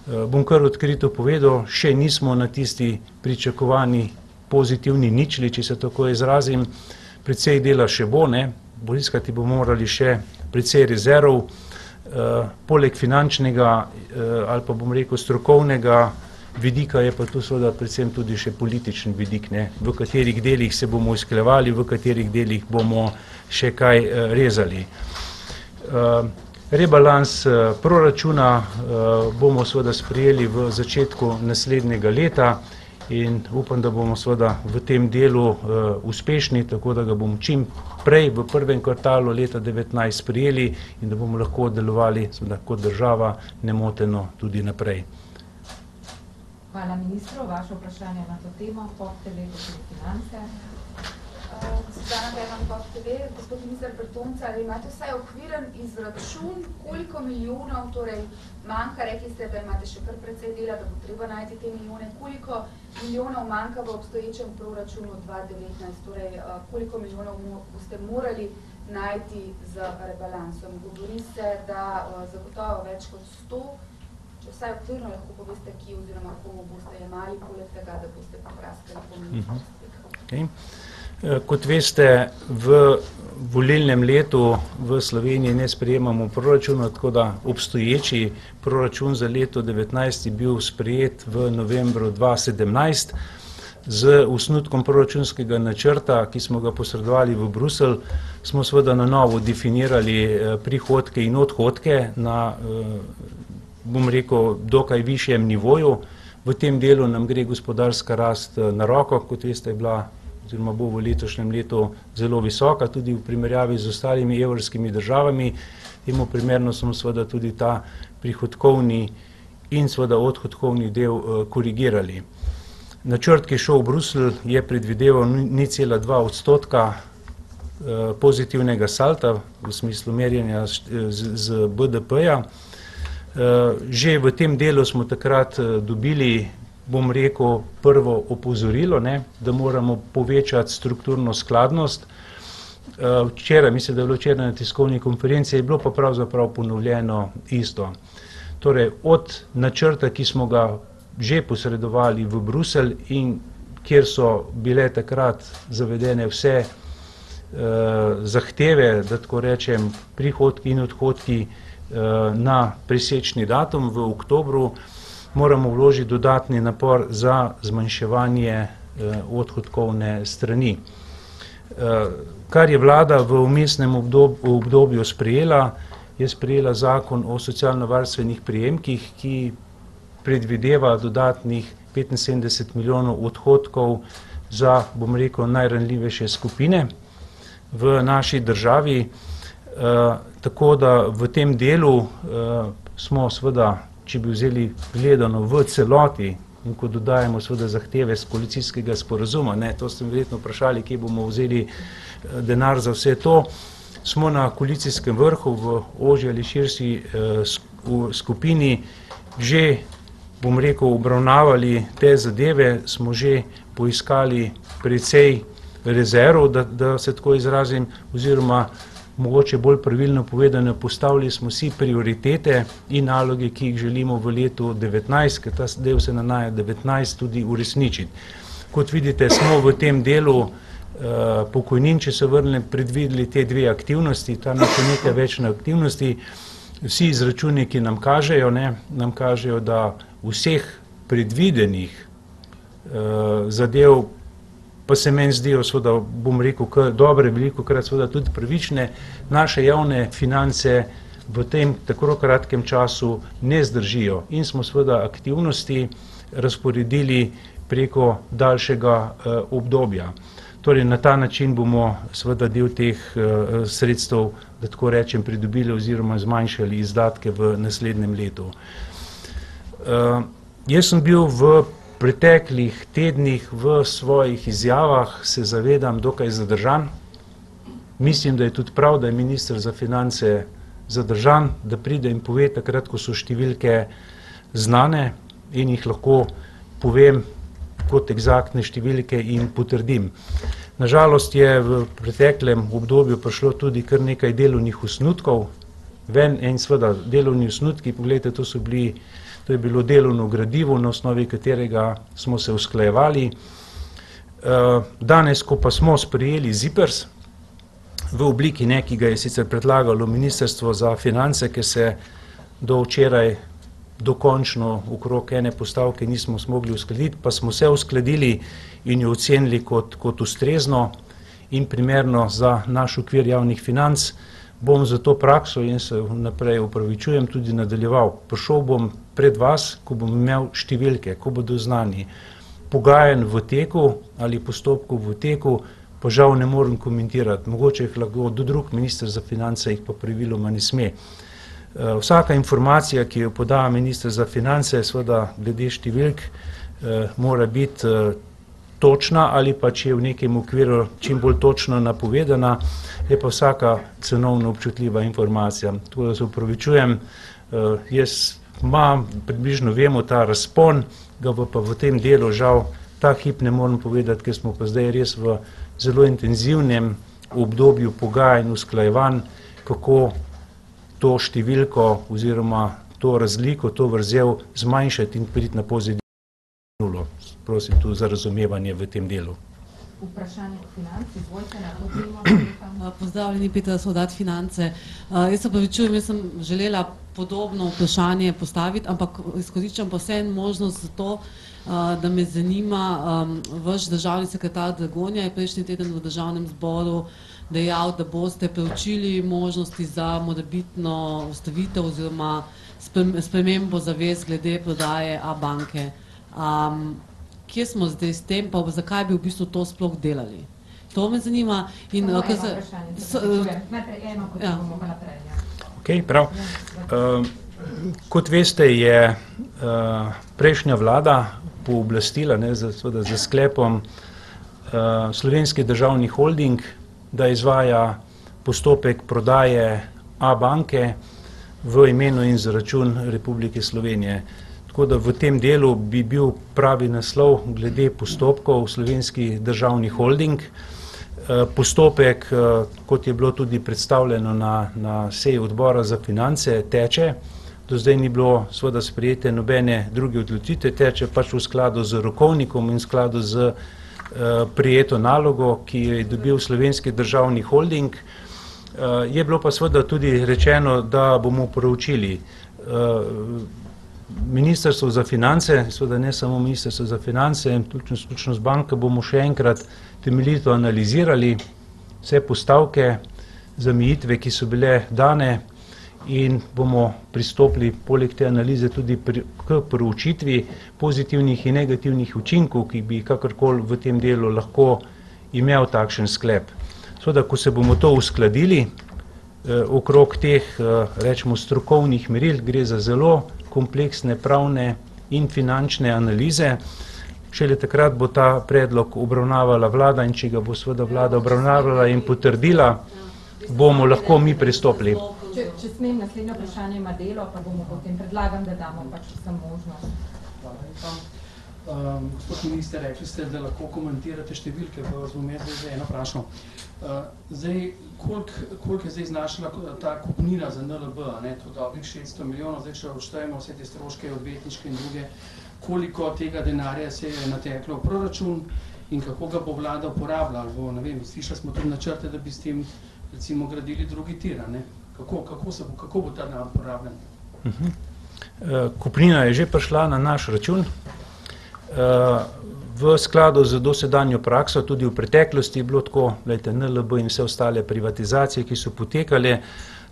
Bom kar odkrito povedal, še nismo na tisti pričakovani pozitivni ničli, če se tako izrazim, precej dela še bo, poiskati bomo morali še precej rezerv, poleg finančnega ali pa bom rekel strokovnega vidika je pa tu seveda predvsem tudi še političen vidik, v katerih delih se bomo usklajevali, v katerih delih bomo še kaj rezali. Rebalans proračuna bomo seveda sprejeli v začetku naslednjega leta in upam, da bomo seveda v tem delu uspešni, tako da ga bomo čim prej v prvem kvartalu leta 2019 sprejeli in da bomo lahko delovali seveda kot država nemoteno tudi naprej. Hvala ministru. Vaše vprašanje na to temo, POP TV, finance. Suzana Berman, POP TV. Gospod minister Bertoncelj, ali imate vsaj okviren izračun, koliko milijonov torej manjka? Rekli ste, da imate še kar precej dela, da bo treba najti te milijone. Koliko milijonov manjka v obstoječem proračunu 2019? Torej, koliko milijonov boste morali najti z rebalansom? Govori se, da zagotovo več kot 100. Če vsaj okvirno lahko poveste, ki oziroma komu boste jemali, poleg tega, da boste popraskali po ministrstvih. Kot veste, v volilnem letu v Sloveniji ne sprejemamo proračuna, tako da obstoječi proračun za leto 2019 je bil sprejet v novembru 2017 z osnutkom proračunskega načrta, ki smo ga posredovali v Bruselj, smo seveda na novo definirali prihodke in odhodke na bom rekel, dokaj višjem nivoju. V tem delu nam gre gospodarska rast na roko, kot veste, je bila oziroma bo v letošnjem letu zelo visoka, tudi v primerjavi z ostalimi evrskimi državami. Temu primerno smo seveda tudi ta prihodkovni in seveda odhodkovni del korigirali. Načrt, ki je šel v Bruselj, je predvideval 0,2% pozitivnega salta v smislu merjenja z BDP-ja. Že v tem delu smo takrat dobili, bom rekel, prvo opozorilo, da moramo povečati strukturno skladnost. Včeraj, mislim, da je bilo včeraj na tiskovni konferenci, je bilo pa pravzaprav ponovljeno isto. Torej, od načrta, ki smo ga že posredovali v Bruselj in kjer so bile takrat zavedene vse zahteve, da tako rečem, prihodki in odhodki na presečni datum v oktobru, moramo vložiti dodatni napor za zmanjševanje odhodkovne strani. Kar je vlada v vmesnem obdobju sprejela, je sprejela zakon o socialno-varstvenih prejemkih, ki predvideva dodatnih 75 milijonov odhodkov za, bom rekel, najranljivejše skupine v naši državi. Tako da v tem delu smo seveda, če bi vzeli gledano v celoti in ko dodajemo seveda zahteve z koalicijskega sporazuma, to ste verjetno vprašali, kje bomo vzeli denar za vse to, smo na koalicijskem vrhu v ožji ali širši skupini že, bom rekel, obravnavali te zadeve, smo že poiskali precej rezerv, da se tako izrazim, oziroma mogoče bolj pravilno povedano, postavili smo si prioritete in naloge, ki jih želimo v letu 2019, ker ta del se nanaša 2019 tudi uresničiti. Kot vidite, smo v tem delu pokojnin, če se vrnem, predvideli te dve aktivnosti, tam je nekaj več na aktivnosti. Vsi izračuni, ki nam kažejo, da vseh predvidenih zadev pa se meni zdijo, seveda, bom rekel, dobre, veliko krat seveda tudi pravične, naše javne finance v tem tako kratkem času ne zdržijo in smo seveda aktivnosti razporedili preko daljšega obdobja. Torej, na ta način bomo seveda del teh sredstev, da tako rečem, pridobili oziroma zmanjšali izdatke v naslednjem letu. Jaz sem bil v preteklih tednih v svojih izjavah, se zavedam, dokaj zadržan. Mislim, da je tudi prav, da je minister za finance zadržan, da pride in pove takrat, ko so številke znane in jih lahko povem kot eksaktne številke in potrdim. Nažalost je v preteklem obdobju prišlo tudi kar nekaj delovnih osnutkov ven in seveda delovni osnutki, pogledajte, to je bilo delovno gradivo, na osnovi katerega smo se usklajevali. Danes, ko pa smo sprejeli ZIPRS v obliki, ki ga je sicer predlagalo Ministrstvo za finance, ker se do včeraj dokončno okrog ene postavke nismo mogli uskladiti, pa smo se uskladili in jo ocenili kot ustrezno in primerno za naš okvir javnih financ, bom za to prakso in se naprej opravičujem tudi nadaljeval. Prišel bom pred vas, ko bom imel številke, ko bodo znani pogajanj v teku ali postopkov v teku, pa žal ne morem komentirati. Mogoče jih lahko do drug minister za finance, jih pa praviloma ne sme. Vsaka informacija, ki jo poda minister za finance, seveda glede številk, mora biti točna ali pa če je v nekem okviru čim bolj točno napovedana, je pa vsaka cenovno občutljiva informacija. Tako da se opravičujem, jaz imam, približno vemo ta razpon, ga pa v tem delu žal ta hip ne morem povedati, ker smo pa zdaj res v zelo intenzivnem obdobju pogajanj, usklajevanj, kako to številko oziroma to razliko, to vrzel zmanjšati in priti na pozitivno nulo. Prosim tu za razumevanje v tem delu. Vprašanje financ, izvolite na to temo. Pozdravljeni, Petra Soldat, Finance. Jaz se opravičujem, jaz sem želela podobno vprašanje postaviti, ampak izkoriščam pa vseeno možnost za to, da me zanima, vaš državni sekretar Dragonja je prejšnji teden v državnem zboru dejal, da boste preučili možnosti za morebitno ustavitev oziroma spremembo zavez glede prodaje Abanke. Kje smo zdaj s tem, pa zakaj bi v bistvu to sploh delali? To me zanima. Samo eno vprašanje, se pričujem. Najprej eno, kot bomo pa naprej. Ok, prav. Kot veste, je prejšnja vlada pooblastila z sklepom Slovenski državni holding, da izvaja postopek prodaje Abanke v imenu in za račun Republike Slovenije. Tako da v tem delu bi bil pravi naslov glede postopkov Slovenski državni holding. Postopek, kot je bilo tudi predstavljeno na seji odbora za finance, teče. Do zdaj ni bilo seveda sprejete nobene druge odločitve, teče pač v skladu z rokovnikom in v skladu z prijeto nalogo, ki je dobil Slovenski državni holding. Je bilo pa seveda tudi rečeno, da bomo proučili. Ministrstvo za finance, seveda ne samo Ministrstvo za finance, vključno z banko, bomo še enkrat temeljito analizirali vse postavke, zamejitve, ki so bile dane, in bomo pristopili poleg te analize tudi k proučitvi pozitivnih in negativnih učinkov, ki bi kakorkoli v tem delu lahko imel takšen sklep. Seveda, ko se bomo to uskladili okrog teh, rečemo, strokovnih meril, gre za zelo kompleksne pravne in finančne analize. Šele takrat bo ta predlog obravnavala vlada in če ga bo seveda vlada obravnavala in potrdila, bomo lahko mi pristopili. Če smem, naslednje vprašanje ima Delo, pa bomo potem predlagam, da damo pač vsem možnost. Gospod minister, rekli ste, da lahko komentirate številke, pa vas bom jaz zdaj eno vprašal. Zdaj, koliko je zdaj znašala ta kupnina za NLB, to dobrih 600 milijonov, zdaj če odštejemo vse te stroške, odvetniške in druge, koliko tega denarja se je nateklo v proračun in kako ga bo vlada uporabljala? Ne vem, slišali smo tudi načrte, da bi s tem recimo gradili drugi tir, kako bo ta denar uporabljen? Kupnina je že prišla na naš račun. V skladu z dosedanjo prakso, tudi v preteklosti je bilo tako, NLB in vse ostale privatizacije, ki so potekale,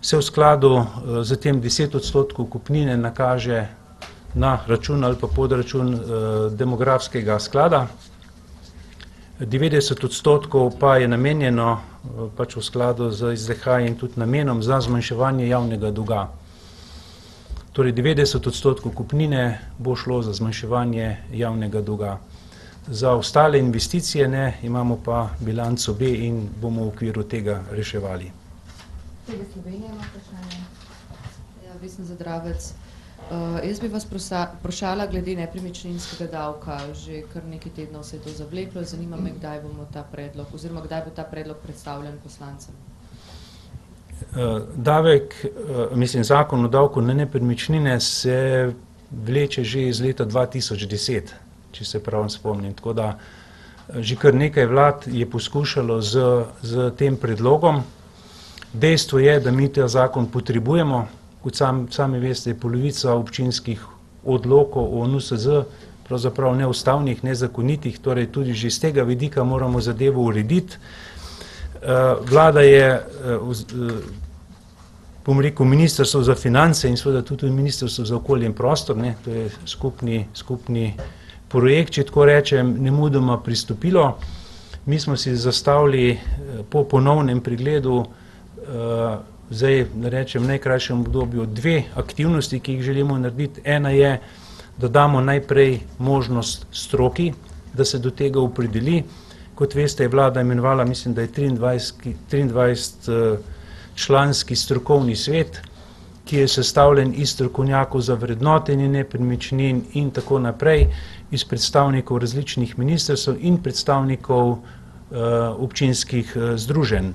se v skladu z tem 10% kupnine nakaže na račun ali pa podračun demografskega sklada. 90% pa je namenjeno pač v skladu z SDH in tudi namenom za zmanjševanje javnega dolga. Torej 90% kupnine bo šlo za zmanjševanje javnega dolga. Za ostale investicije ne, imamo pa bilanco B in bomo v okviru tega reševali. Tega Slovenija ima vprašanje. Ja, Vesna Zadravec. Jaz bi vas vprašala glede nepremičninskega davka. Že kar nekaj tednov se je to zavleklo. Zanima me, kdaj bomo ta predlog, oziroma kdaj bo ta predlog predstavljen poslancem. Zakon o davku na nepremičnine se vleče že iz leta 2010, če se prav spomnim. Tako da že kar nekaj vlad je poskušalo z tem predlogom. Dejstvo je, da mi ta zakon potrebujemo. Kot sami veste, je polovica občinskih odlokov o NUSZ pravzaprav neustavnih, nezakonitih, torej tudi že z tega vidika moramo zadevo urediti. Vlada je, bom rekel, Ministrstvo za finance in seveda tudi Ministrstvo za okolje in prostor, to je skupni projekt, če tako rečem, nemudoma pristopilo. Mi smo si zastavili po ponovnem pregledu, zdaj rečem v najkrajšem obdobju, 2 aktivnosti, ki jih želimo narediti. Ena je, da damo najprej možnost stroki, da se do tega opredeli. Kot veste, je vlada imenovala, mislim, da je 23 članski strokovni svet, ki je sestavljen iz strokovnjakov za vrednotenje nepremičnin in tako naprej, iz predstavnikov različnih ministrstev in predstavnikov občinskih združenj.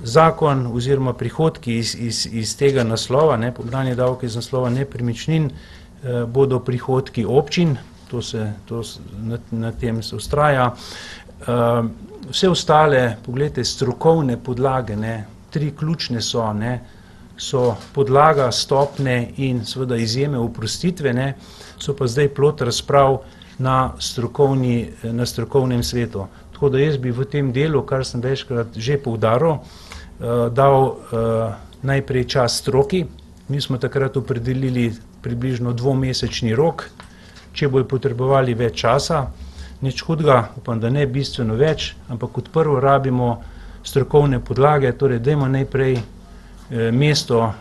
Zakon oziroma prihodki iz tega naslova, pobranje davke iz naslova nepremičnin, bodo prihodki občin, na tem se vztraja. Vse ostale, pogledajte, strokovne podlage, 3 ključne so podlaga, stopnje in seveda izjeme oprostitve, so pa zdaj plod razprav na strokovnem svetu. Tako da jaz bi v tem delu, kar sem večkrat že poudaril, dal najprej čas stroki. Mi smo takrat opredelili približno 2-mesečni rok, če bojo potrebovali več časa, nič hudega, upam, da ne bistveno več, ampak kot prvo rabimo strokovne podlage, torej dajmo najprej mesto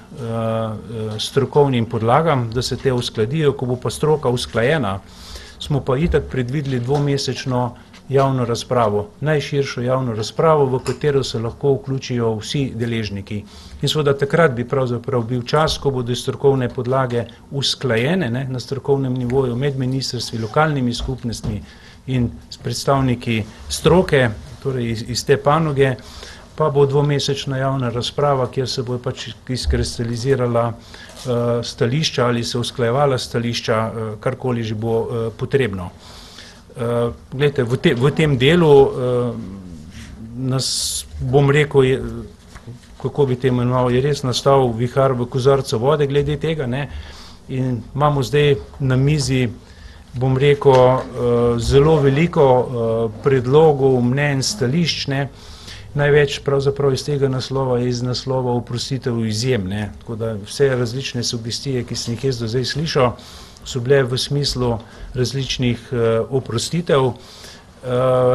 strokovnim podlagam, da se te uskladijo. Ko bo pa stroka usklajena, smo pa itak predvideli 2-mesečno javno razpravo, najširšo javno razpravo, v katero se lahko vključijo vsi deležniki. In seveda takrat bi pravzaprav bil čas, ko bodo strokovne podlage usklajene na strokovnem nivoju med ministrstvi, lokalnimi skupnostmi in s predstavniki stroke, torej iz te panoge, pa bo 2-mesečna javna razprava, kjer se bo pač izkristalizirala stališča ali se usklajevala stališča, karkoli že bo potrebno. Glejte, v tem delu nas, bom rekel, kako bi te imenoval, je res nastal vihar v kozarcu vode glede tega, in imamo zdaj na mizi, bom rekel, zelo veliko predlogov, mnenj, stališč, največ pravzaprav iz tega naslova je iz naslova oprostitev izjem, tako da vse različne sugestije, ki sem jih jaz do zdaj slišal, so bile v smislu različnih oprostitev.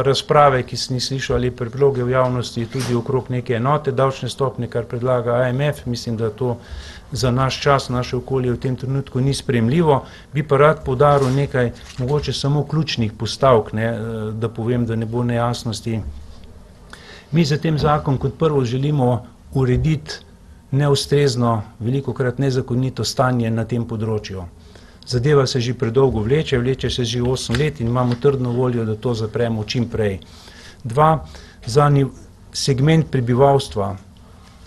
Razprave, ki sem jih slišal, ali predloge v javnosti, tudi okrog neke enote davčne stopnje, kar predlaga IMF, mislim, da to za naš čas, naše okolje v tem trenutku ni sprejemljivo. Bi pa rad poudaril nekaj, mogoče samo ključnih postavk, da povem, da ne bo nejasnosti. Mi za tem zakon kot prvo želimo urediti neustrezno, velikokrat nezakonito stanje na tem področju. Zadeva se že predolgo vleče se že 8 let in imamo trdno voljo, da to zapremo čim prej. 2, za segment prebivalstva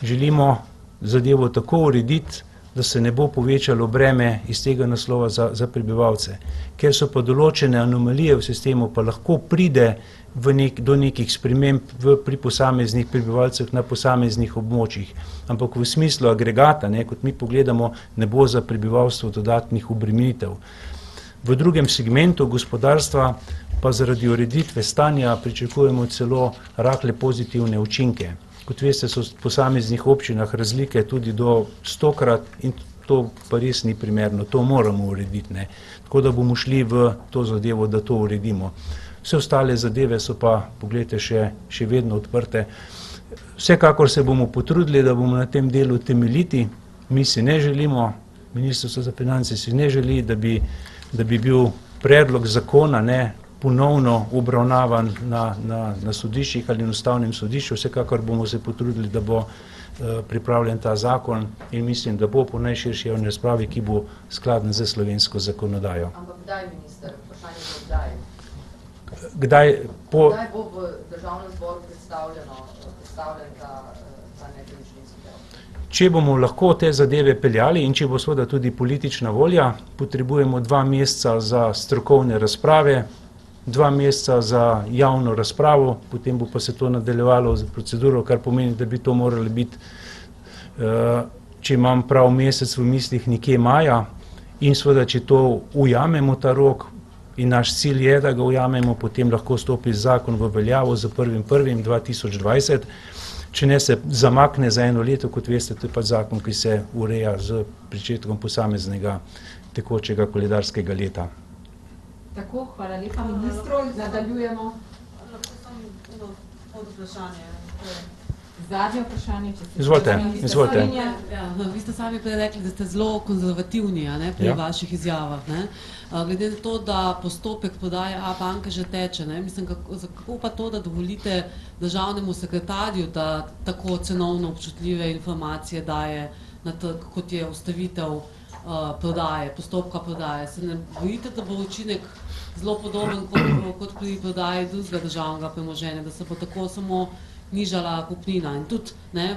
želimo zadevo tako urediti, da se ne bo povečalo breme iz tega naslova za prebivalce. Ker so pa določene anomalije v sistemu, pa lahko pride do nekih sprememb pri posameznih prebivalcih na posameznih območjih. Ampak v smislu agregata, kot mi pogledamo, ne bo za prebivalstvo dodatnih obremenitev. V drugem segmentu gospodarstva pa zaradi ureditve stanja pričakujemo celo rahle pozitivne učinke. Kot veste, so v posameznih občinah razlike tudi do 100-krat in to pa res ni primerno, to moramo urediti. Tako da bomo šli v to zadevo, da to uredimo. Vse ostale zadeve so pa, pogledajte, še vedno odprte. Vsekakor se bomo potrudili, da bomo na tem delu temeljiti. Mi si ne želimo, Ministrstvo za finance si ne želi, da bi bil predlog zakona ponovno obravnavan na sodiščih ali na ustavnem sodišču. Vsekakor bomo se potrudili, da bo pripravljen ta zakon in mislim, da bo po najširši javni razpravi, ki bo skladen z slovensko zakonodajo. Ampak kdaj, minister? Vprašanje bo kdaj? Kdaj bo v državnem zboru predstavljen ta nepremičninski davek? Če bomo lahko te zadeve peljali in če bo seveda tudi politična volja, potrebujemo 2 meseca za strokovne razprave, 2 meseca za javno razpravo, potem bo pa se to nadaljevalo z proceduro, kar pomeni, da bi to morali biti, če imam prav mesec v mislih, nekje maja, in seveda, če to ujamemo ta rok, in naš cilj je, da ga ujamemo, potem lahko stopi zakon v veljavo za 1.1.2020. Če ne se zamakne za 1 leto, kot veste, to je pa zakon, ki se ureja z pričetkom posameznega tekočega koledarskega leta. Tako, hvala lepa ministru. Nadaljujemo. Lahko samo eno podvprašanje. Zadnje vprašanje, če se Izvolite. Ja, vi ste sami prej rekli, da ste zelo konzervativni, a ne, pri vaših izjavah. Ne. Glede na to, da postopek prodaje A-banke že teče, ne, mislim, kako pa to, da dovolite državnemu sekretarju, da tako cenovno občutljive informacije daje na trg, kot je ustavitev prodaje, postopka prodaje. Se ne bojite, da bo učinek zelo podoben kot pri prodaji drugega državnega premoženja, da se bo tako samo nižala kupnina. In tudi, ne,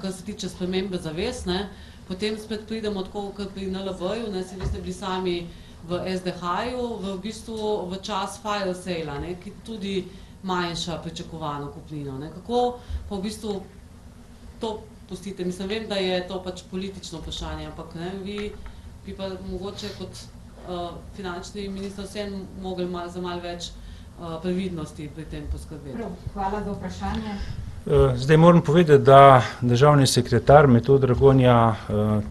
kar se tiče spremembe zavez, ne, potem spet pridemo tako, kot pri NLB-ju, ne, vi ste bili sami v SDH-ju, v bistvu v čas fire sale-a, ne, ki tudi manjša pričakovano kupnino. Ne. Kako pa v bistvu to pustite? Mislim, vem, da je to pač politično vprašanje, ampak ne, vi bi pa mogoče kot finančni minister vseeno mogli za malo več previdnosti pri tem poskrbeti. Hvala za vprašanje. Zdaj moram povedati, da državni sekretar Metod Dragonja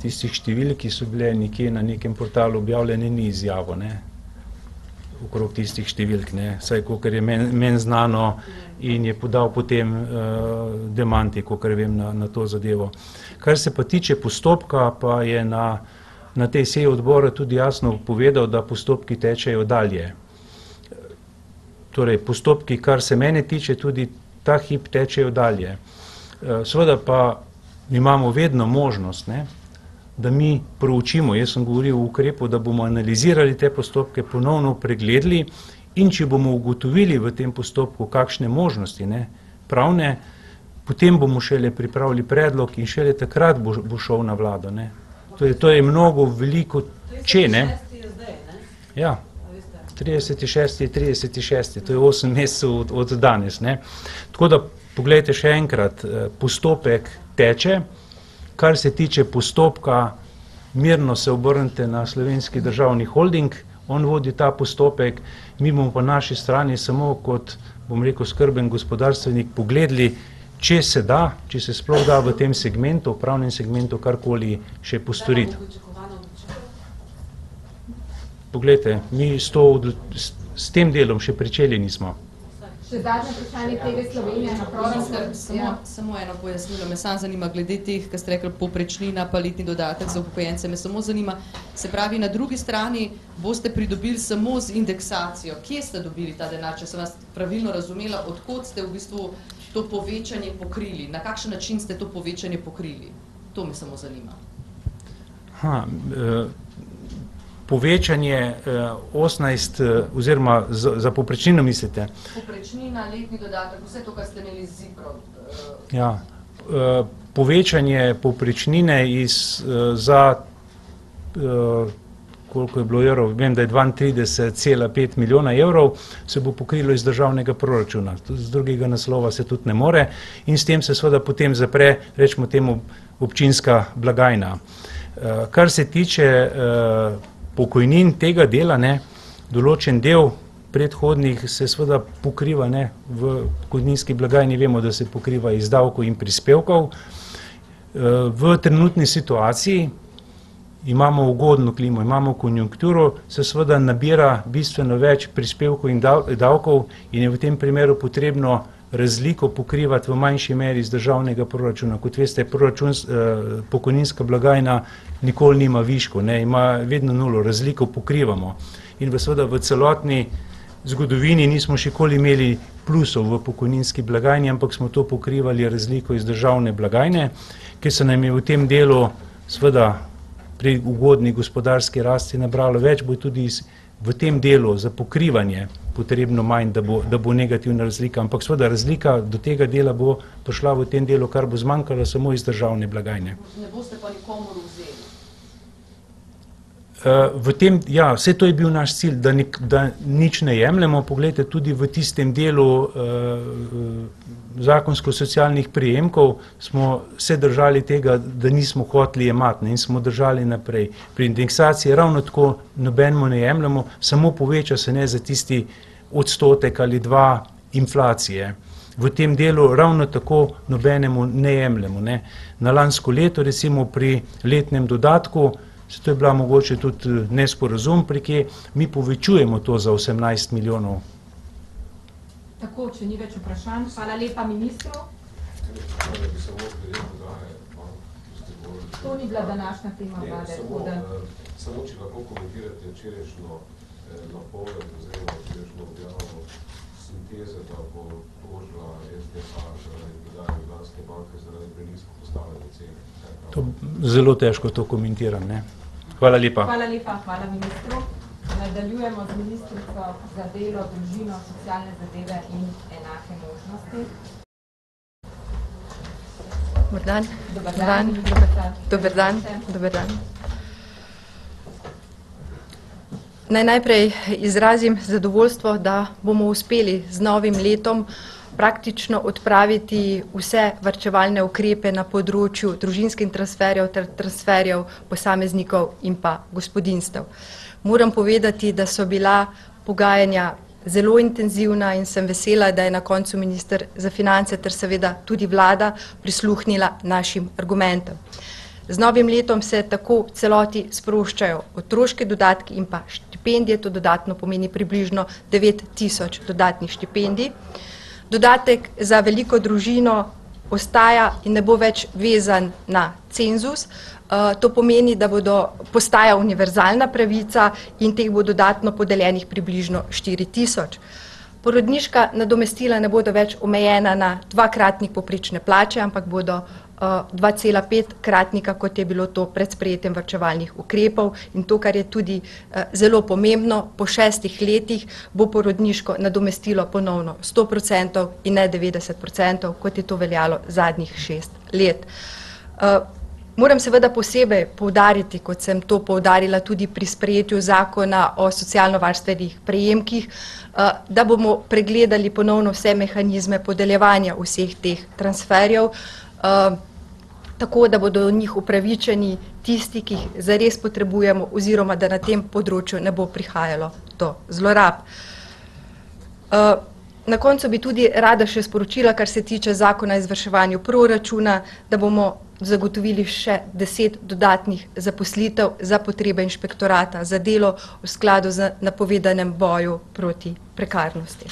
tistih številk, ki so bile nekje na nekem portalu objavljene, ni izjavo, ne, okrog tistih številk, ne, saj kakor je meni znano in je podal potem demanti, kakor vem, na to zadevo. Kar se pa tiče postopka, pa je na tej seji odbora tudi jasno povedal, da postopki tečejo dalje. Torej, postopki, kar se mene tiče, tudi ta hip tečejo dalje. Seveda pa imamo vedno možnost, ne, da mi proučimo, jaz sem govoril o ukrepu, da bomo analizirali te postopke, ponovno pregledali in če bomo ugotovili v tem postopku kakšne možnosti, ne, pravne, potem bomo šele pripravili predlog in šele takrat bo šel na vlado. Ne. To je mnogo veliko, če ne. Ja. 30.6., to je 8 mesecev od danes. Ne. Tako da, poglejte še enkrat, postopek teče, kar se tiče postopka, mirno se obrnite na Slovenski državni holding, on vodi ta postopek, mi bomo po naši strani samo kot, bom rekel, skrben gospodarstvenik pogledali, če se da, če se sploh da v tem segmentu, v pravnem segmentu, karkoli še postoriti. Poglejte, mi s tem delom še pričeli nismo. Še zadnje vprašanje TV Slovenije na proračun. Samo eno pojasnilo, me samo zanima, glede teh, ki ste rekli, povprečnina pa letni dodatek za upokojence, me samo zanima, se pravi, na drugi strani boste pridobili samo z indeksacijo. Kje ste dobili ta denar, če sem vas pravilno razumela, odkot ste v bistvu to povečanje pokrili, na kakšen način ste to povečanje pokrili? To me samo zanima. Povečanje 18, oziroma za povprečnino mislite? Povprečnina, letni dodatek, vse to, kar ste imeli z ZIPRO. Ja, povečanje povprečnine za, koliko je bilo evrov, vem, da je 32,5 milijona evrov, se bo pokrilo iz državnega proračuna. Z drugega naslova se tudi ne more in s tem se seveda potem zapre, rečemo temu, občinska blagajna. Kar se tiče pokojnin tega dela, ne, določen del predhodnih se seveda pokriva, ne, v pokojninski blagajni vemo, da se pokriva iz davkov in prispevkov. V trenutni situaciji imamo ugodno klimo, imamo konjunkturo, se seveda nabira bistveno več prispevkov in davkov in je v tem primeru potrebno razliko pokrivati v manjši meri iz državnega proračuna. Kot veste, pokojninska blagajna nikoli nima viškov, ne, ima vedno nulo, razliko pokrivamo. In seveda v celotni zgodovini nismo še nikoli imeli plusov v pokojninski blagajni, ampak smo to pokrivali razliko iz državne blagajne, ki se nam je v tem delu seveda pri ugodni gospodarski rasti nabralo več, bo tudi v tem delu za pokrivanje potrebno manj, da bo negativna razlika, ampak seveda razlika do tega dela bo prišla v tem delu, kar bo zmanjkalo samo iz državne blagajne. Ne boste pa nikomur vzeli? V tem, ja, vse to je bil naš cilj, da nič ne jemljemo. Poglejte, tudi v tistem delu zakonsko-socialnih prijemkov smo se držali tega, da nismo hoteli jemati in smo držali naprej. Pri indeksaciji ravno tako nobenemu ne jemljemo, samo poveča se ne za tisti odstotek ali 2 inflacije. V tem delu ravno tako nobenemu ne jemljemo. Ne. Na lansko leto, recimo pri letnem dodatku, Zato je bila mogoče tudi nesporazum, pri kje mi povečujemo to za 18 milijonov. Tako, če ni več vprašanj, hvala lepa ministru. To ni bila današnja tema vlade. Samo če lahko komentirate včerajšnjo napoved oziroma včerajšnjo objavo sinteze, da bo tožila SDH zaradi prodaje Ljubljanske banke zaradi prenizko postavljene cene. To zelo težko to komentiram, ne. Hvala lepa. Hvala lepa, hvala ministru. Nadaljujemo z ministrico za delo, družino, socialne zadeve in enake možnosti. Dober dan. Dober dan. Dober dan. Dober dan. Naj najprej izrazim zadovoljstvo, da bomo uspeli z novim letom praktično odpraviti vse varčevalne ukrepe na področju družinskih transferjev ter transferjev posameznikov in pa gospodinjstev. Moram povedati, da so bila pogajanja zelo intenzivna in sem vesela, da je na koncu minister za finance ter seveda tudi vlada prisluhnila našim argumentom. Z novim letom se tako v celoti sproščajo otroški dodatki in pa štipendije, to dodatno pomeni približno 9000 dodatnih štipendij. Dodatek za veliko družino ostaja in ne bo več vezan na cenzus. To pomeni, da postaja univerzalna pravica in teh bo dodatno podeljenih približno 4000. Porodniška nadomestila ne bodo več omejena na 2-kratnik povprečne plače, ampak bodo 2,5-kratnika, kot je bilo to pred sprejetjem varčevalnih ukrepov. In to, kar je tudi zelo pomembno, po 6 letih bo porodniško nadomestilo ponovno 100% in ne 90%, kot je to veljalo zadnjih 6 let. Moram seveda posebej poudariti, kot sem to poudarila tudi pri sprejetju zakona o socialno-varstvenih prejemkih, da bomo pregledali ponovno vse mehanizme podeljevanja vseh teh transferjev, tako da bodo do njih upravičeni tisti, ki jih zares potrebujemo oziroma da na tem področju ne bo prihajalo do zlorab. Na koncu bi tudi rada še sporočila, kar se tiče zakona o izvrševanju proračuna, da bomo zagotovili še 10 dodatnih zaposlitev za potrebe inšpektorata za delo v skladu z napovedanem boju proti prekarnosti.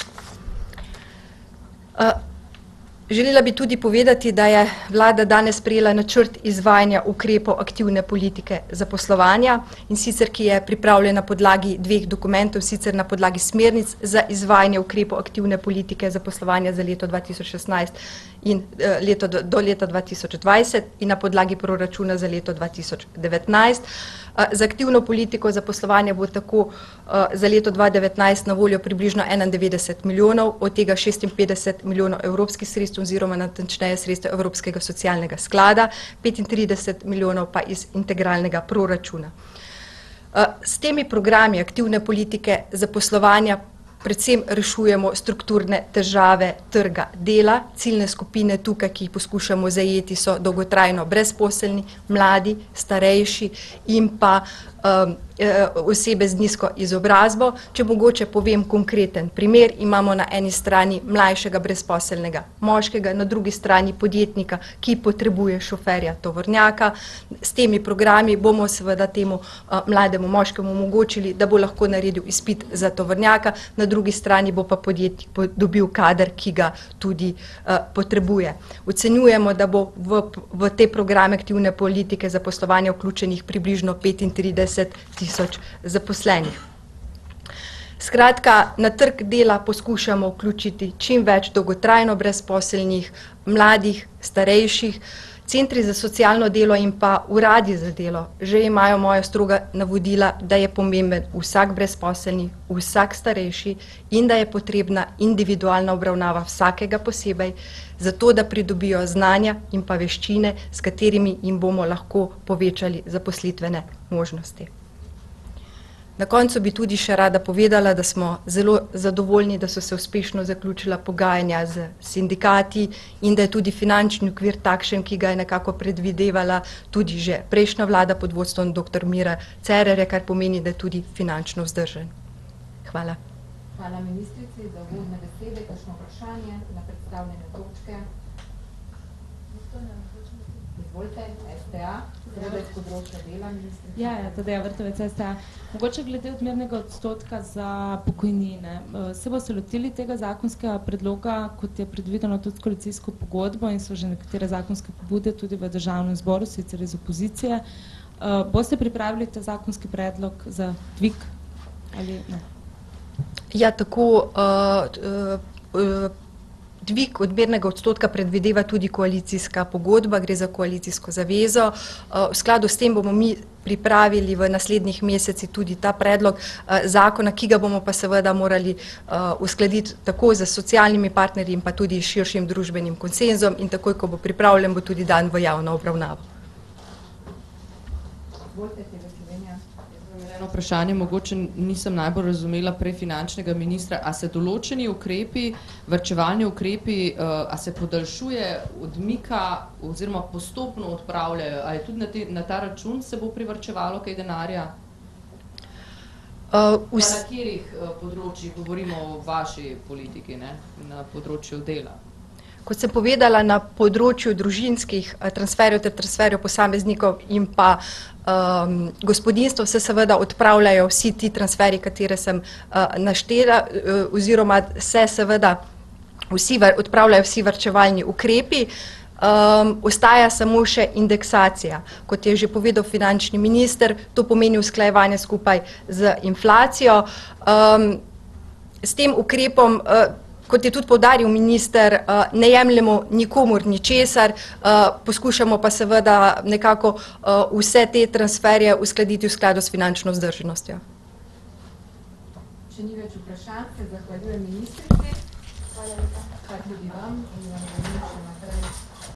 Želela bi tudi povedati, da je vlada danes sprejela načrt izvajanja ukrepov aktivne politike zaposlovanja, in sicer ki je pripravljen na podlagi 2 dokumentov, sicer na podlagi smernic za izvajanje ukrepov aktivne politike zaposlovanja za leto 2016 in do leta 2020 in na podlagi proračuna za leto 2019. Za aktivno politiko zaposlovanja bo tako za leto 2019 na voljo približno 91 milijonov, od tega 56 milijonov evropskih sredstev oziroma natančneje sredstev Evropskega socialnega sklada, 35 milijonov pa iz integralnega proračuna. S temi programi aktivne politike zaposlovanja predvsem rešujemo strukturne težave trga dela. Ciljne skupine tukaj, ki jih poskušamo zajeti, so dolgotrajno brezposelni, mladi, starejši in pa osebe z nizko izobrazbo. Če mogoče povem konkreten primer, imamo na eni strani mlajšega brezposelnega moškega, na drugi strani podjetnika, ki potrebuje šoferja tovornjaka. S temi programi bomo seveda temu mlademu moškemu omogočili, da bo lahko naredil izpit za tovornjaka, na drugi strani bo pa podjetnik dobil kader, ki ga tudi potrebuje. Ocenjujemo, da bo v te programe aktivne politike zaposlovanja vključenih približno 35.000 zaposlenih. Skratka, na trg dela poskušamo vključiti čim več dolgotrajno brezposelnih, mladih, starejših. Centri za socialno delo in pa uradi za delo že imajo moja stroga navodila, da je pomemben vsak brezposelni, vsak starejši in da je potrebna individualna obravnava vsakega posebej, zato da pridobijo znanja in pa veščine, s katerimi jim bomo lahko povečali zaposlitvene možnosti. Na koncu bi tudi še rada povedala, da smo zelo zadovoljni, da so se uspešno zaključila pogajanja z sindikati in da je tudi finančni okvir takšen, ki ga je nekako predvidevala tudi že prejšnja vlada pod vodstvom dr. Mira Cerarja, kar pomeni, da je tudi finančno vzdržen. Hvala. Hvala ministrici za uvodne besede. Kakšno vprašanje na predstavljene točke? Izvolite, STA, seveda iz področja dela ministrica. Ja, Tadeja Vrtovec, STA. Mogoče glede odmernega odstotka za pokojnine. Se boste lotili tega zakonskega predloga, kot je predvideno tudi s koalicijsko pogodbo in so že nekatere zakonske pobude tudi v državnem zboru, sicer iz opozicije. Boste pripravili ta zakonski predlog za dvig ali ne? Ja, tako dvig odmernega odstotka predvideva tudi koalicijska pogodba, gre za koalicijsko zavezo. V skladu s tem bomo mi pripravili v naslednjih mesecih tudi ta predlog zakona, ki ga bomo pa seveda morali uskladiti tako z socialnimi partnerji in pa tudi širšim družbenim konsenzom in takoj, ko bo pripravljen, bo tudi dan v javno obravnavo. Izvolite, TV Slovenija. Eno vprašanje, mogoče nisem najbolj razumela prej finančnega ministra, a se določeni ukrepi, varčevalni ukrepi, a se podaljšuje, odmika oziroma postopno odpravljajo, a je tudi na ta račun se bo privarčevalo kaj denarja? Na katerih področjih govorimo o vaši politiki, ne? Na področju dela? Kot sem povedala, na področju družinskih transferjev ter transferjev posameznikov in pa gospodinjstv se seveda odpravljajo vsi ti transferji, katere sem naštela, oziroma se seveda odpravljajo vsi varčevalni ukrepi. Ostaja samo še indeksacija. Kot je že povedal finančni minister, to pomeni usklajevanje skupaj z inflacijo. S tem ukrepom, kot je tudi poudaril minister, ne jemljemo nikomur ničesar, poskušamo pa seveda nekako vse te transferje uskladiti v skladu s finančno vzdržnostjo. Če ni več vprašanj, se zahvaljujem ministrici. Hvala lepa. Tudi vam in vam želim še naprej